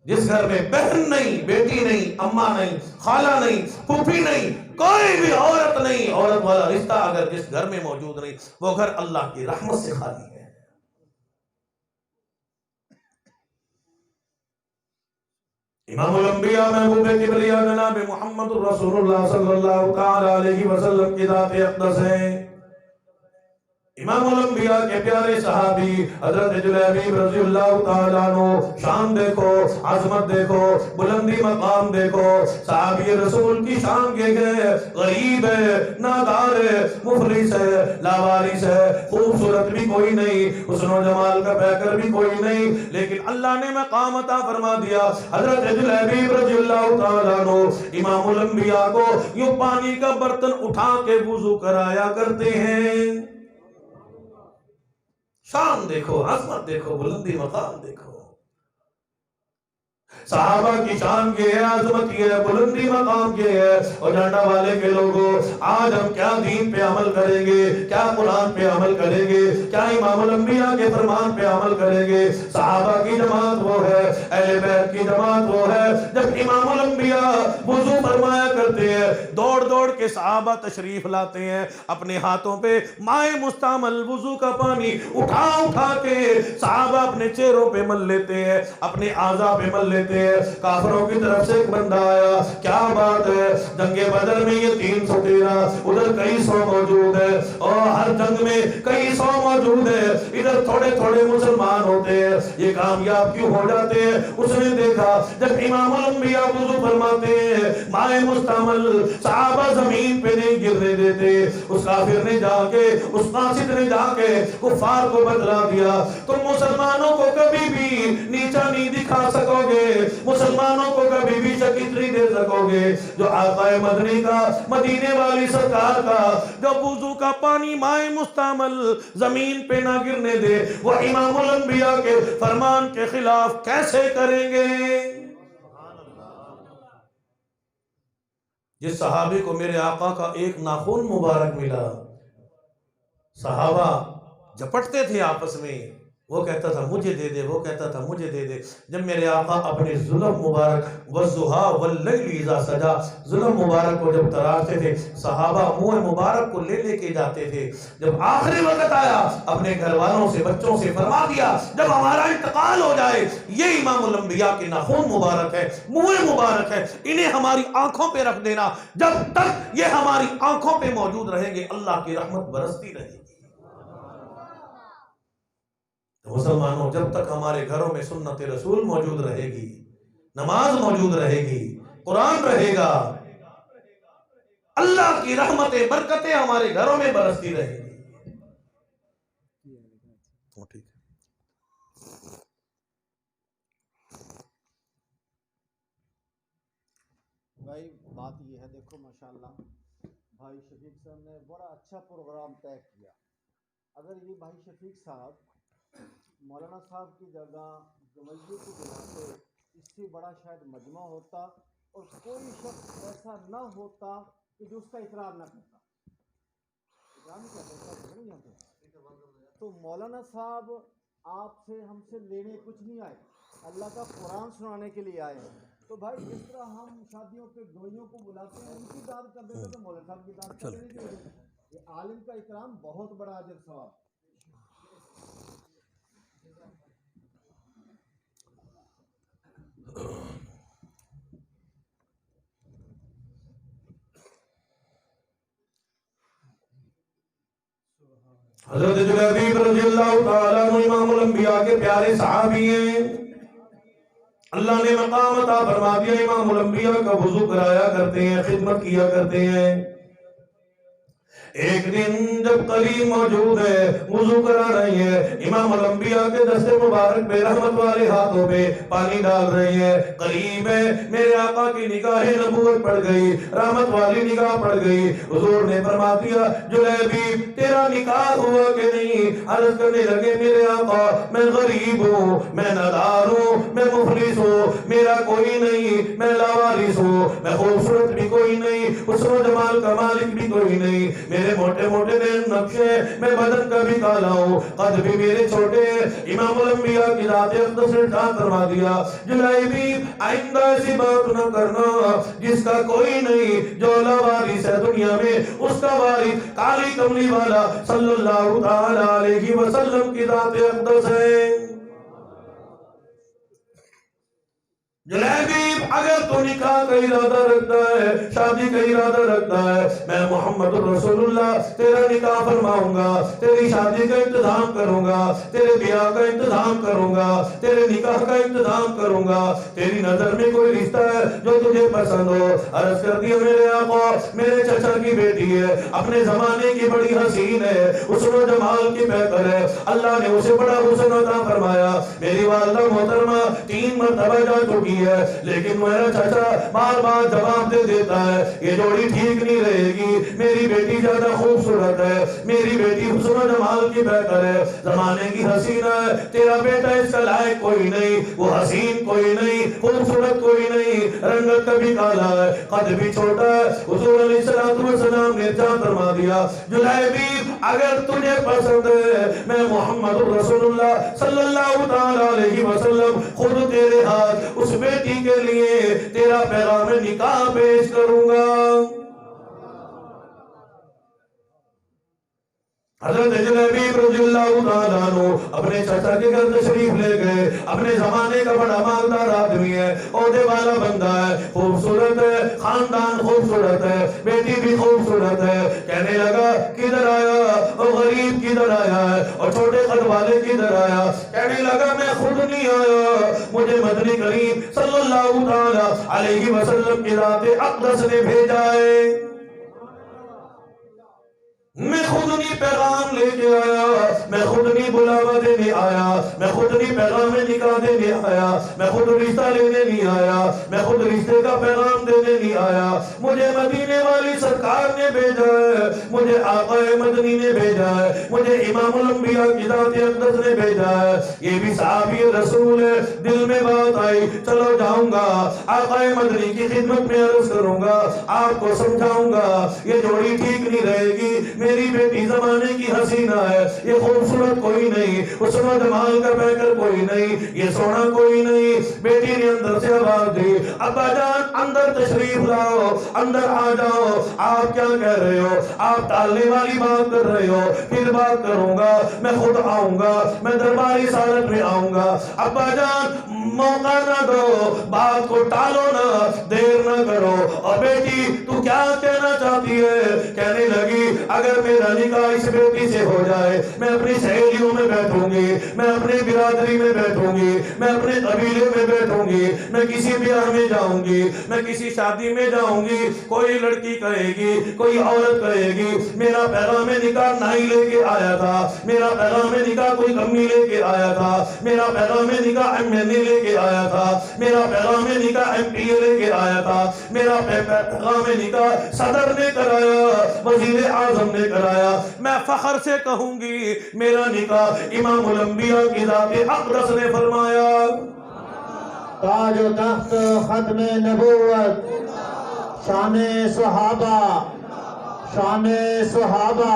جس گھر میں بہن نہیں، بیٹی نہیں، اماں نہیں، خالہ نہیں، پھوپھی نہیں، کوئی بھی عورت نہیں، عورت والا رشتہ اگر جس گھر میں موجود نہیں وہ گھر اللہ کی رحمت سے خالی ہے. امام الانبیاء محبوب کبریا جناب محمد رسول اللہ صلی اللہ تعالی علیہ وسلم کی ذات اقدس ہے. امام الانبیاء کے پیارے صحابی حضرت جلیبیب رضی اللہ تعالیٰ عنہ، شان دیکھو، عظمت دیکھو، بلندی مقام دیکھو. صحابی رسول کی شان کے گئے، غریب ہے، نادار ہے، مفلس ہے، لاوارث ہے، خوبصورت بھی کوئی نہیں، حسن و جمال کا پیکر بھی کوئی نہیں، لیکن اللہ نے مقام عطا فرما دیا. حضرت جلیبیب رضی اللہ تعالیٰ عنہ امام الانبیاء کو یوں پانی کا برتن اٹھا کے وضو کرایا کرتے ہیں. شان دیکھو، عظمت دیکھو، بلندی مقام دیکھو. صحابہ کی شان یہ ہے، عظمت یہ ہے، بلندی مقام یہ ہے. اور ڈانڈا والے کے لوگوں، آج ہم کیا دین پہ عمل کریں گے، کیا قرآن پہ عمل کریں گے، کیا امام الانبیاء کے فرمان پہ عمل کریں گے. صحابہ کی جماعت وہ ہے، اہل بیت کی جماعت وہ ہے. جب امام الانبیاء وضو فرمایا کرتے ہیں، دوڑ دوڑ کے صحابہ تشریف لاتے ہیں، اپنے ہاتھوں پہ مائع مستعمل وضو کا پانی اٹھا اٹھا کے صحابہ اپنے چہروں پہ مل لیتے ہیں، اپنے اعضاء پہ مل لیتے ہیں. کافروں کی طرف سے ایک بندہ آیا، کیا بات ہے، جنگ بدر میں یہ 313، ادھر کئی 100 موجود ہے، اور ہر جنگ میں کئی 100 موجود ہے، ادھر تھوڑے تھوڑے مسلمان ہوتے ہیں، یہ کامیاب کیوں ہو جاتے ہیں؟ اس نے دیکھا جب امام الانبیاء وضو فرماتے ہیں، مائع مستعمل صحابہ زمین پہ نہیں گرنے دیتے. اس کافر نے جا کے، اس قاصد نے جا کے کفار کو بتلا دیا، تم مسلمانوں کو کبھی بھی نیچا نہیں دکھا سکو گے، مسلمانوں کو کبھی بھی شکست نہیں دے سکو گے. جو آقا مدنی کا، مدینے والی سرکار کا جب وضو کا پانی مائع مستعمل زمین پہ نہ گرنے دے، وہ امام الانبیاء کے فرمان کے خلاف کیسے کریں گے؟ جس صحابی کو میرے آقا کا ایک ناخن مبارک ملا، صحابہ جپٹتے تھے آپس میں، وہ کہتا تھا مجھے دے دے، وہ کہتا تھا مجھے دے دے. جب میرے آقا اپنے ظلم مبارک وَالضُّحَىٰ وَاللَّيْلِ إِذَا سَجَىٰ ظلم مبارک کو جب تراشتے تھے، صحابہ منہ مبارک کو لے لے کے جاتے تھے. جب آخری وقت آیا، اپنے گھر والوں سے، بچوں سے فرما دیا جب ہمارا انتقال ہو جائے، یہ امام الانبیاء کے ناخن مبارک ہے، منہ مبارک ہے، انہیں ہماری آنکھوں پہ رکھ دینا. جب تک یہ ہماری آنکھوں پہ موجود رہیں گے، اللہ کی رحمت برستی رہے گی. مسلمانوں، جب تک ہمارے گھروں میں سنت رسول موجود رہے گی، نماز موجود رہے گی، قرآن رہے گا، اللہ کی رحمتیں، برکتیں ہمارے گھروں میں برستی رہے گی. بھائی بات یہ ہے، دیکھو ماشاءاللہ بھائی شفیق صاحب نے بڑا اچھا پروگرام طے کیا. اگر یہ بھائی شفیق صاحب مولانا صاحب کی جگہ جمعیے کو بلاتے، اس سے بڑا شاید مجمع ہوتا، اور کوئی شخص ایسا نہ ہوتا کہ جو اس کا اقرار نہ کرتا. اقرار نہیں کرتا یہاں پہ. تو مولانا صاحب آپ سے، ہم سے لینے کچھ نہیں آئے، اللہ کا قرآن سنانے کے لیے آئے ہیں. تو بھائی جس طرح ہم شادیوں پہ گوئیوں کو بلاتے ہیں، ان کی دعوت کر دیتے تو مولانا صاحب کی دعوت کر دینی چاہیے. یہ عالم کا اکرام بہت بڑا اجر ثواب. حضرت جلیبیب رضی اللہ تعالیٰ عنہ امام الانبیاء کے پیارے صحابی ہیں. اللہ نے مقام عطا فرما دیا، امام الانبیاء کا وضو کرایا کرتے ہیں، خدمت کیا کرتے ہیں. ایک دن جب قریب موجود ہے، وضو کرا رہی ہے، امام الانبیاء کے دست مبارک پہ، رحمت والے ہاتھوں پہ پانی ڈال رہی ہے. قریب ہے، میرے آقا کی نگاہ نبوت پڑ گئی، رحمت والی نگاہ پڑ گئی. حضور نے فرما دیا جلیبیب تیرا نکاح ہوا کہ نہیں؟ عرض کرنے لگے میرے آقا میں غریب ہوں، میں نادار ہوں، میں مفلس ہوں، میرا کوئی نہیں، میں لاوارث ہوں، میں خوبصورت بھی کوئی نہیں، حسن و جمال کا مالک بھی کوئی نہیں، میرے موٹے موٹے دین نقشے، میں بدن کا بھی کالا ہوں، قد بھی میرے چھوٹے. امام الانبیاء کی ذات اقدس نے ارشاد فرما دیا جلیبیب آئندہ ایسی بات نہ کرنا جس کا کوئی نہیں، جو لاوارث ہے دنیا میں اس کا وارث کالی کملی والا صلی اللہ تعالی علیہ وسلم کی ذات اقدس ہے. جلیبیب اگر تو نکاح کا ارادہ رکھتا ہے، شادی کا ارادہ رکھتا ہے، میں محمد رسول اللہ تیرا نکاح فرماؤں گا، تیری شادی کا انتظام کروں گا، تیرے بیاہ کا انتظام کروں گا، تیرے نکاح کا انتظام کروں گا۔ تیری نظر میں کوئی رشتہ ہے جو تجھے پسند ہو، عرض کر دیا میرے آقا میرے چچا کی بیٹی ہے، اپنے زمانے کی بڑی حسین ہے، حسن و جمال کی بہتر ہے، اللہ نے اسے بڑا حسن عطا فرمایا، میری والدہ محترمہ 3 مرتبہ جا چکی ہے، لیکن میرا چچا بار بار جواب دے دیتا ہے یہ جوڑی ٹھیک نہیں رہے گی، میری بیٹی زیادہ خوبصورت ہے، میری بیٹی حسن و جمال کی بہتر ہے، زمانے کی حسینہ ہے، تیرا بیٹا اس کا لائق کوئی نہیں، وہ حسین کوئی نہیں، خوبصورت کوئی نہیں، رنگت کا بھی کالا ہے، قد بھی چھوٹا ہے۔ حضور علیہ السلام نے ارشاد فرما دیا جلیبی اگر تجھے پسند ہے میں محمد رسول اللہ صلی اللہ تعالی علیہ وسلم خود تیرے ہاتھ اس بیٹی کے لیے تیرا پیغام نکاح پیش کروں گا۔ حضرت جلیبیب رضی اللہ تعالیٰ عنہ اپنے چچا کے گھر تشریف لے گئے، اپنے زمانے کا بڑا مالدار آدمی ہے، عہدے والا بندہ ہے، خوبصورت ہے، خاندان خوبصورت ہے، بیٹی بھی خوبصورت ہے، کہنے لگا کدھر آیا اور غریب کدھر آیا ہے اور چھوٹے قد والے کدھر آیا، کہنے لگا میں خود نہیں آیا، مجھے مدنی کریم صلی اللہ تعالیٰ علیہ وسلم کی ذات اقدس نے بھیجا ہے، میں خود نہیں پیغام لے کے آیا، میں خود نہیں بلاوا دینے آیا، میں خود نہیں پیغام نکاح دینے آیا، میں خود رشتہ لینے نہیں آیا، میں خود رشتے کا پیغام دینے نہیں آیا، مجھے مدینے والی سرکار نے بھیجا ہے، مجھے آقا مدنی نے بھیجا ہے، مجھے امام الانبیاء کی ذات اقدس نے بھیجا ہے، یہ بھی صحابی رسول ہے، دل میں بات آئی چلو جاؤں گا آقا مدنی کی خدمت میں عرض کروں گا، آپ کو سمجھاؤں گا یہ جوڑی ٹھیک نہیں رہے گی، میری بیٹی زمانے کی حسینہ ہے، یہ خوبصورت کوئی نہیں، حسن و جمال کا بہتر کوئی نہیں، یہ سونا کوئی نہیں۔ بیٹی نے اندر سے آواز دی ابا جان اندر تشریف لاؤ، اندر آ جاؤ، آپ کیا کہہ رہے ہو، آپ ٹالنے والی بات کر رہے ہو، پھر بات کروں گا، میں خود آؤں گا، میں درباری سالت میں آؤں گا، ابا جان موقع نہ دو، بات کو ٹالو نہ، دیر نہ کرو، اور بیٹی تو کیا کہنا چاہتی ہے؟ کہنے لگی اگر میرا نکاح اس بیٹی سے ہو جائے میں اپنی سہیلیوں میں بیٹھوں گی، میں اپنی برادری میں بیٹھوں گی، میں اپنے قبیلے میں بیٹھوں گی، میں کسی بیاہ میں جاؤں گی، میں کسی شادی میں جاؤں گی، کوئی لڑکی کہے گی، کوئی عورت کہے گی میرا پیغام نکاح نائی لے کے آیا تھا، میرا پیغام نکاح کوئی کمی لے کے آیا تھا، میرا پیغام نکاح MNA لے کے آیا تھا، میرا پیغام نکاح MPA لے کے آیا تھا، میرا پیغام نکاح صدر نے کرایا، وزیر اعظم نے کرایا، میں فخر سے کہوں گی میرا نکاح امام الانبیاء کی ذات اقدس نے فرمایا۔ تاج و تخت ختم نبوت، شان صحابہ، شان صحابہ۔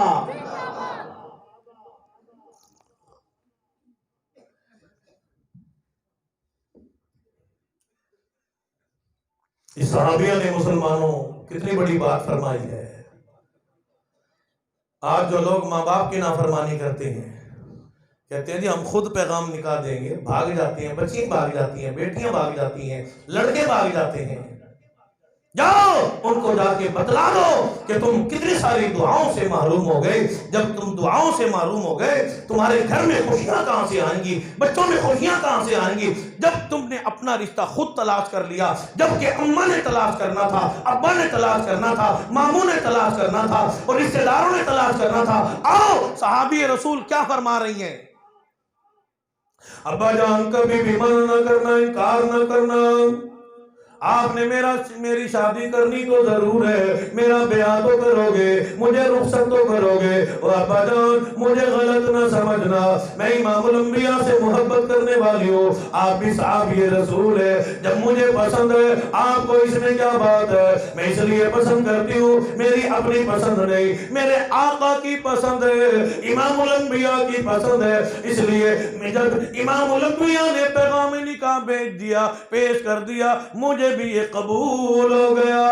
اس صحابیہ نے مسلمانوں کتنی بڑی بات فرمائی ہے۔ آج جو لوگ ماں باپ کی نافرمانی کرتے ہیں، کہتے ہیں جی ہم خود پیغام نکاح دیں گے، بھاگ جاتی ہیں، بچیاں بھاگ جاتی ہیں، بیٹیاں بھاگ جاتی ہیں، لڑکے بھاگ جاتے ہیں، جاؤ ان کو جا کے بتلا دو کہ تم کتنی ساری دعاؤں سے محروم ہو گئے، جب تم دعاؤں سے محروم ہو گئے تمہارے گھر میں خوشیاں کہاں سے آئیں گی، بچوں میں خوشیاں کہاں سے آئیں گی، جب تم نے اپنا رشتہ خود تلاش کر لیا، جبکہ اماں نے تلاش کرنا تھا، ابا نے تلاش کرنا تھا، ماموں نے تلاش کرنا تھا اور رشتہ داروں نے تلاش کرنا تھا۔ آؤ صحابی رسول کیا فرما رہی ہیں، ابا جان کبھی بھی منع نہ کرنا، انکار نہ کرنا، آپ نے میری شادی کرنی تو ضرور ہے، میرا بیاہ تو کرو گے، مجھے رخصت تو کرو گے، اور ابا جان مجھے غلط نہ سمجھنا، میں امام الانبیاء سے محبت کرنے والی ہوں، آپ بھی صحابی رسول ہے، جب مجھے پسند ہے آپ کو اس میں کیا بات ہے، میں اس لیے پسند کرتی ہوں، میری اپنی پسند نہیں، میرے آقا کی پسند ہے، امام الانبیاء کی پسند ہے، اس لیے جب امام الانبیاء نے پیغام نکاح بھیج دیا، پیش کر دیا، مجھے بھی یہ قبول ہو گیا۔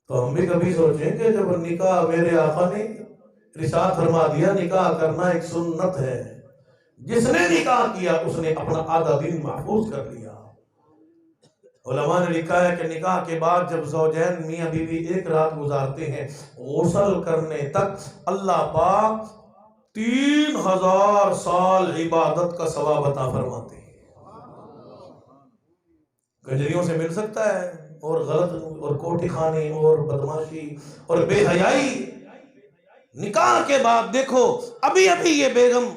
تو ہم بھی کبھی سوچیں کہ جب نکاح میرے آقا نے ارشاد فرما دیا نکاح کرنا ایک سنت ہے، جس نے نکاح کیا اس نے اپنا آدھا دن محفوظ کر لیا۔ علماء نے لکھا ہے کہ نکاح کے بعد جب زوجین میاں بیوی ایک رات گزارتے ہیں، غسل کرنے تک اللہ پاک 3000 سال عبادت کا ثواب عطا فرماتے ہیں۔ کنجریوں سے مل سکتا ہے، اور غلط اور کوٹھی خانے اور بدماشی اور بے حیائی۔ نکاح کے بعد دیکھو، ابھی یہ بیگم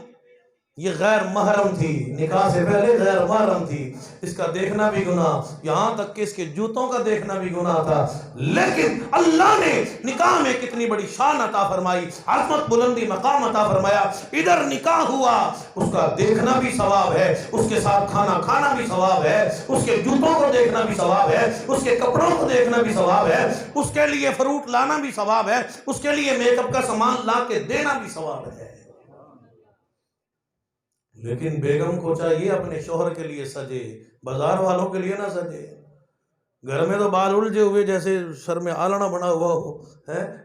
یہ غیر محرم تھی، نکاح سے پہلے غیر محرم تھی، اس کا دیکھنا بھی گناہ، یہاں تک کہ اس کے جوتوں کا دیکھنا بھی گناہ تھا، لیکن اللہ نے نکاح میں کتنی بڑی شان عطا فرمائی، عظمت، بلندی، مقام عطا فرمایا۔ ادھر نکاح ہوا، اس کا دیکھنا بھی ثواب ہے، اس کے ساتھ کھانا کھانا بھی ثواب ہے، اس کے جوتوں کو دیکھنا بھی ثواب ہے، اس کے کپڑوں کو دیکھنا بھی ثواب ہے، اس کے لیے فروٹ لانا بھی ثواب ہے، اس کے لیے میک اپ کا سامان لا کے دینا بھی ثواب ہے۔ لیکن بیگم کو چاہیے اپنے شوہر کے لیے سجے، بازار والوں کے لیے نہ سجے۔ گھر میں تو بال الجھے ہوئے جیسے سر میں آلنا بنا ہوا ہو،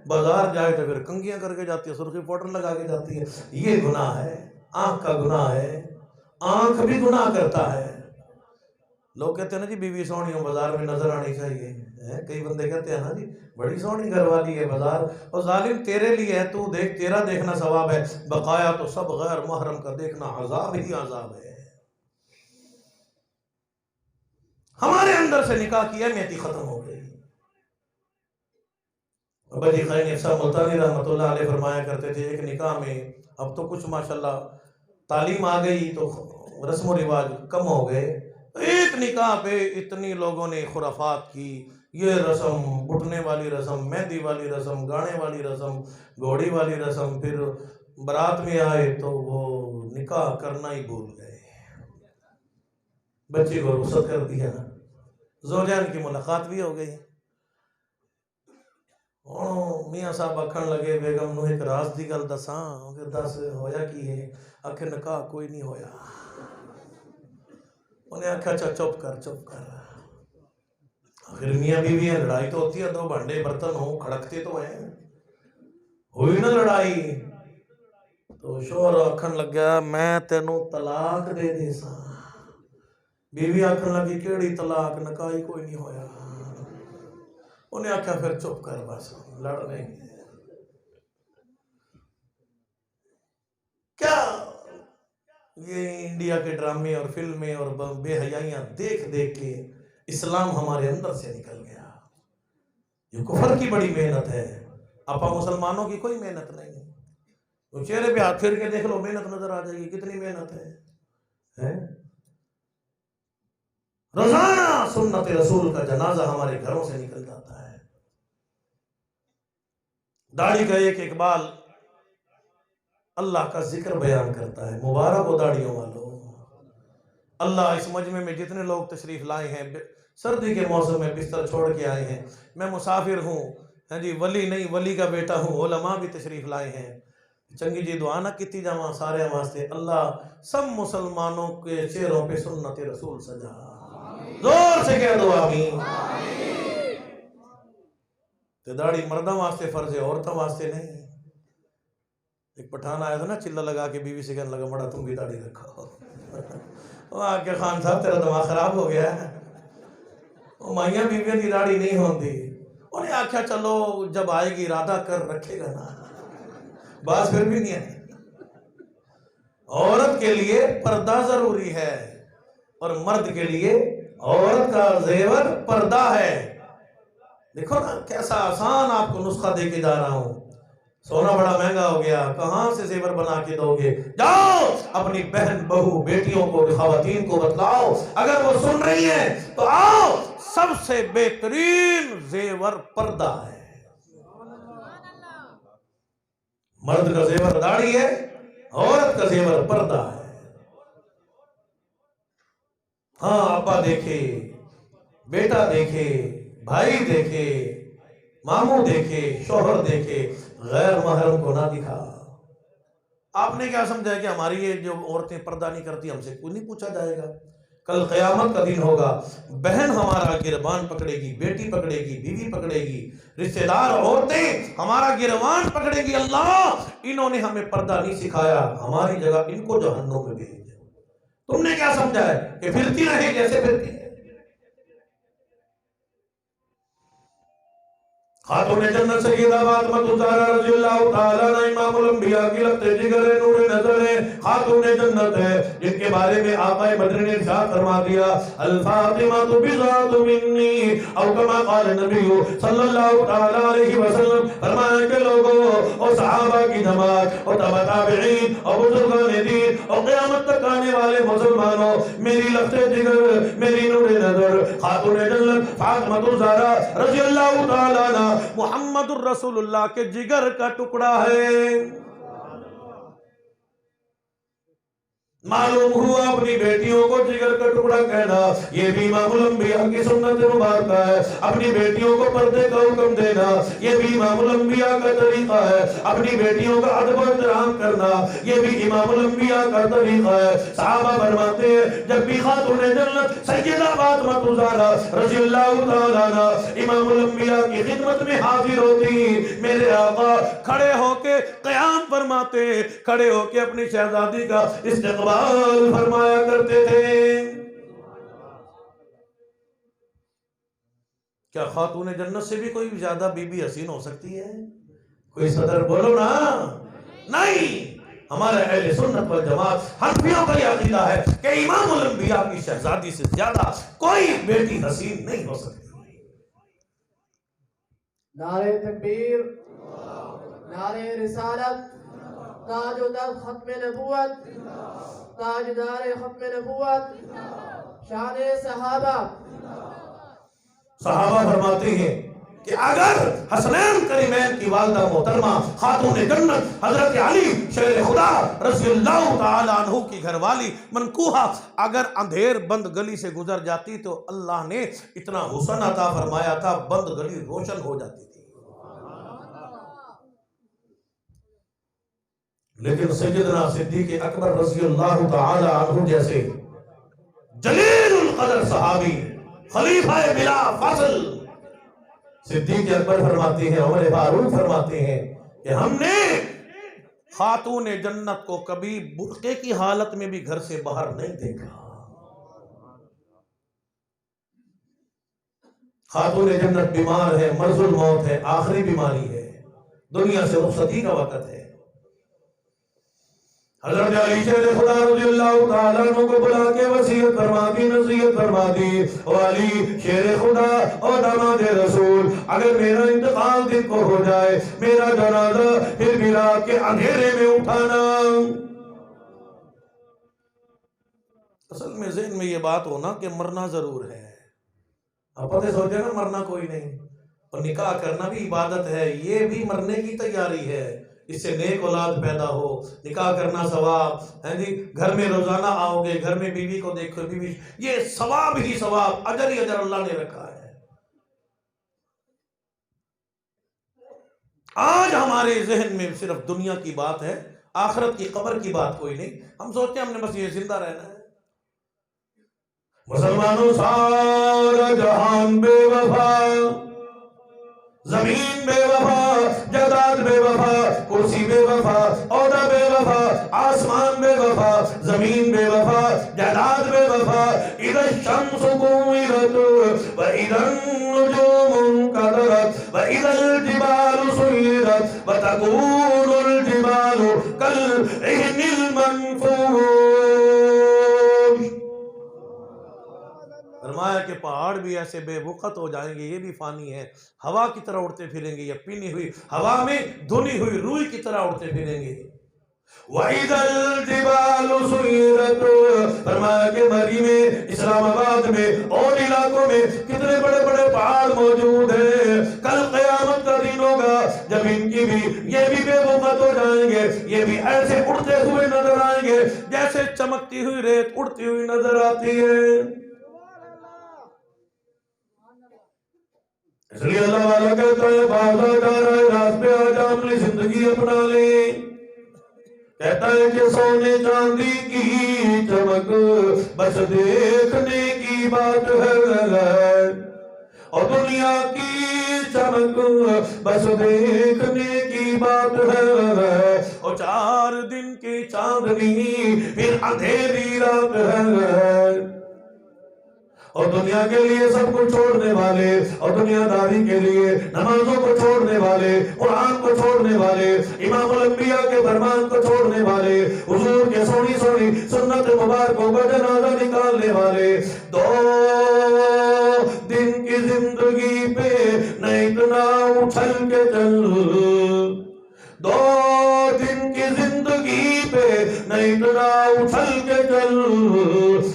بازار جائے تو پھر کنگیاں کر کے جاتی ہے، سرخی پاؤڈر لگا کے جاتی ہے۔ یہ گناہ ہے، آنکھ کا گناہ ہے، آنکھ بھی گناہ کرتا ہے۔ لوگ کہتے ہیں نا جی بیوی سونی ہو بازار میں نظر آنی چاہیے، کئی بندے کہتے ہیں نا جی بڑی سونی گھر والی ہے بازار، اور ظالم تیرے لیے ہے، تو دیکھ، تیرا دیکھنا ثواب ہے، بقایا تو سب غیر محرم کا دیکھنا عذاب ہی عذاب ہے۔ ہمارے اندر سے نکاح کی اہمیت ختم ہو گئی۔ ابدی خیر صاحب ملتانی رحمۃ اللہ علیہ فرمایا کرتے تھے، ایک نکاح میں، اب تو کچھ ماشاءاللہ تعلیم آ گئی تو رسم و رواج کم ہو گئے، ایک نکاح پہ اتنی لوگوں نے خرافات کی، یہ رسم، بٹنے والی رسم، مہندی والی رسم، گانے والی رسم، گھوڑی والی رسم، پھر برات میں آئے تو وہ نکاح کرنا ہی بھول گئے، بچے کو رخصت کر دیا، زوجین کی ملاقات بھی ہو گئی۔ میاں صاحب آکھن لگے بیگم نو ایک راز دی گل دساں، کہ دس ہویا کی ہے؟ آکھے نکاح کوئی نہیں ہویا۔ انہیں آکھا اچھا چپ کر۔ آخر میاں بیوی ہیں، لڑائی تو ہوتی ہے، دو بھانڈے برتن ہوں، کھڑکتے تو ہیں، ہوئی نہ لڑائی تو شوہر آکھن لگا میں تینوں طلاق دے دے سا، بیوی آکھن لگی کیڑی طلاق، نکاح ہی کوئی نہیں ہویا۔ انہیں آکھا پھر چپ کر، بس لڑ نہیں۔ کیا یہ انڈیا کے ڈرامے اور فلمیں اور بے حیائیاں دیکھ کے اسلام ہمارے اندر سے نکل گیا۔ یہ کفر کی بڑی محنت ہے، اپا مسلمانوں کی کوئی محنت نہیں۔ تو چہرے پہ ہاتھ پھیر کے دیکھ لو، محنت نظر آ جائے گی، کتنی محنت ہے۔ روزانہ سنت رسول کا جنازہ ہمارے گھروں سے نکل جاتا ہے۔ داڑھی کا ایک اقبال اللہ کا ذکر بیان کرتا ہے، مبارک ہو داڑھیوں والوں۔ اللہ اس مجمع میں جتنے لوگ تشریف لائے ہیں، سردی کے موسم میں بستر چھوڑ کے آئے ہیں، میں مسافر ہوں، جی ولی نہیں ولی کا بیٹا ہوں، علماء بھی تشریف لائے ہیں، چنگی جی دعا نہ کیتی جاواں سارے واسطے، اللہ سب مسلمانوں کے چہروں پہ سنت رسول سجا، زور سے کہہ دو آمین۔ تے داڑھی مردوں واسطے فرض ہے، عورتوں واسطے نہیں۔ ایک پٹھان آیا تھا نا، چلہ لگا کے بیوی سے کہنے لگا بڑا تم بھی داڑھی رکھو، وہ آکے خان صاحب تیرا دماغ خراب ہو گیا ہے، وہ مائیاں بیویاں کی داڑھی نہیں ہوتی۔ انہیں آکھا چلو جب آئے گی ارادہ کر رکھے گا نا، بات پھر بھی نہیں ہے۔ عورت کے لیے پردہ ضروری ہے، اور مرد کے لیے عورت کا زیور پردہ ہے۔ دیکھو نا کیسا آسان آپ کو نسخہ دے کے جا رہا ہوں، سونا بڑا مہنگا ہو گیا، کہاں سے زیور بنا کے دو گے؟ جاؤ اپنی بہن بہو بیٹیوں کو خواتین کو بتلاؤ، اگر وہ سن رہی ہیں تو آؤ، سب سے بہترین زیور پردہ ہے۔ مرد کا زیور داڑھی ہے، عورت کا زیور پردہ ہے۔ ہاں ابا دیکھے، بیٹا دیکھے، بھائی دیکھے، ماموں دیکھے، شوہر دیکھے، غیر محرم کو نہ دکھا۔ آپ نے کیا سمجھا کہ ہماری یہ جو عورتیں پردہ نہیں کرتی ہم سے کوئی نہیں پوچھا جائے گا؟ کل قیامت کا دن ہوگا، بہن ہمارا گربان پکڑے گی، بیٹی پکڑے گی، بیوی پکڑے گی، رشتہ دار عورتیں ہمارا گربان پکڑے گی، اللہ انہوں نے ہمیں پردہ نہیں سکھایا، ہماری جگہ ان کو جہنم میں بھیج دو۔ تم نے کیا سمجھا ہے کہ پھرتی رہے جیسے پھرتی ہے؟ خاتون جنت سیدہ فاطمہ الزہرا رضی اللہ تعالیٰ عنہ امام الانبیاء کی لخت جگر نور نظر ہے، خاتون جنت ہے جن کے بارے میں آقا بدر نے ارشاد فرما دیا الفاطمہ بضعۃ منی، او کما قال نبی صلی اللہ تعالیٰ علیہ وسلم، فرمایا کہ لوگوں اور صحابہ کی جماعت اور تبع تابعین اور بزرگان دین اور قیامت تک آنے والے مسلمانوں، میری لخت جگر، میری نور نظر خاتون جنت فاطمہ الزہرا رضی اللہ تعالیٰ عنہ محمد الرسول اللہ کے جگر کا ٹکڑا ہے۔ معلوم ہوا اپنی بیٹیوں کو جگر کا ٹکڑا کہنا یہ بھی امام الانبیاء کی سنت مبارکہ ہے، اپنی بیٹیوں کو پردے کا حکم دینا یہ بھی امام الانبیاء کا طریقہ ہے، اپنی بیٹیوں کا ادب و احترام کرنا یہ بھی امام الانبیاء کا طریقہ ہے۔ صحابہ فرماتے ہیں جب بھی خاتون جنت سیدہ فاطمہ الزہرا رضی اللہ تعالیٰ عنہ امام الانبیاء کی خدمت میں حاضر ہوتی، میرے آقا کھڑے ہو کے قیام فرماتے، کھڑے ہو کے اپنی شہزادی کا استقبال فرمایا کرتے تھے۔ کیا خاتون جنت سے بھی کوئی زیادہ بی بی حسین ہو سکتی ہے؟ کوئی صدر بولو نا، نہیں۔ ہمارے اہل سنت والجماعت حنفیوں کا یہ عقیدہ ہے کہ امام الانبیاء کی شہزادی سے زیادہ کوئی بیٹی حسین نہیں ہو سکتی۔ نعرہ تکبیر، نعرہ رسالت، تاج و تخت ختم نبوت، تاجدار ختم نبوت، شان صحابہ۔ صحابہ فرماتے ہیں کہ اگر حسنین کریمین کی والدہ محترمہ خاتون جنت حضرت علی شیر خدا رضی اللہ تعالیٰ عنہ کی گھر والی منکوحہ اگر اندھیر بند گلی سے گزر جاتی تو اللہ نے اتنا حسن عطا فرمایا تھا، بند گلی روشن ہو جاتی تھی۔ لیکن سیدنا صدیق اکبر رضی اللہ تعالی عنہ جیسے جلیل القدر صحابی، خلیفہ بلا فاصل صدیق اکبر فرماتے ہیں، عمر فاروق فرماتے ہیں کہ ہم نے خاتون جنت کو کبھی برقعے کی حالت میں بھی گھر سے باہر نہیں دیکھا۔ خاتون جنت بیمار ہے، مرض الموت ہے، آخری بیماری ہے، دنیا سے رخصتی کا وقت ہے۔ حضرت علی شیر خدا رضی اللہ تعالیٰ عنہ کو بلا کے وصیت فرما دی، نصیحت فرما دی، او علی شیر خدا اور داماد رسول، اگر میرا انتقال دن کو ہو جائے، میرا جنازہ پھر بھی رات کے اندھیرے میں اٹھانا۔ اصل میں ذہن میں یہ بات ہونا کہ مرنا ضرور ہے، آپ پتہ سوچے نا مرنا کوئی نہیں، اور نکاح کرنا بھی عبادت ہے، یہ بھی مرنے کی تیاری ہے، اس سے نیک اولاد پیدا ہو، نکاح کرنا ثواب ہے جی، گھر میں روزانہ آؤ گے، گھر میں بیوی کو دیکھو، بیوی یہ ثواب ہی ثواب، اجر ہی اجر اللہ نے رکھا ہے۔ آج ہمارے ذہن میں صرف دنیا کی بات ہے، آخرت کی قبر کی بات کوئی نہیں، ہم سوچتے ہیں ہم نے بس یہ زندہ رہنا ہے۔ مسلمانوں سارا جہان بے وفا، زمین بے وفا، جائیداد بے وفا، کرسی بے وفا، عہدہ بے وفا، آسمان بے وفا، زمین بے وفا، جائیداد بے وفا، اذا الشمس كورت واذا النجوم انكدرت واذا الجبال سيرت وتكون الجبال كالعهن المنفوش۔ فرمایا کہ پہاڑ بھی ایسے بے وقت ہو جائیں گے، یہ بھی فانی ہے، ہوا کی طرح اڑتے پھریں گے، یا پینی ہوئی ہوا میں دھلی ہوئی روئی کی طرح اڑتے پھریں گے۔ وَإِذَا الْجِبَالُ سُيِّرَتْ، فرمایا کہ مری میں، اسلام آباد میں اور علاقوں میں کتنے بڑے بڑے پہاڑ موجود ہیں، کل قیامت کا دن ہوگا جب ان کی بھی یہ بھی بے وقت ہو جائیں گے، یہ بھی ایسے اڑتے ہوئے نظر آئیں گے جیسے چمکتی ہوئی ریت اڑتی ہوئی نظر آتی ہے۔ اس لیے اللہ والا کہتا ہے بازا جا رہا ہے راست پہ آجا، اپنی زندگی اپنا لے، کہتا ہے کہ سونے چاندی کی چمک بس دیکھنے کی بات ہے، اور دنیا کی چمک بس دیکھنے کی بات ہے، اور 4 دن کی چاندنی پھر اندھیری رات ہے، اور دنیا کے لیے سب کو چھوڑنے والے، اور دنیا داری کے لیے نمازوں کو چھوڑنے والے، قرآن کو چھوڑنے والے، امام الانبیاء کے فرمان کو چھوڑنے والے، حضور کے سونی سونی سنت مبارکوں کا جنازہ نکالنے والے، 2 دن کی زندگی پہ نہ اتنا اچھل کے چل، 2 دن کی زندگی پہ نہ اتنا اچھل کے چل،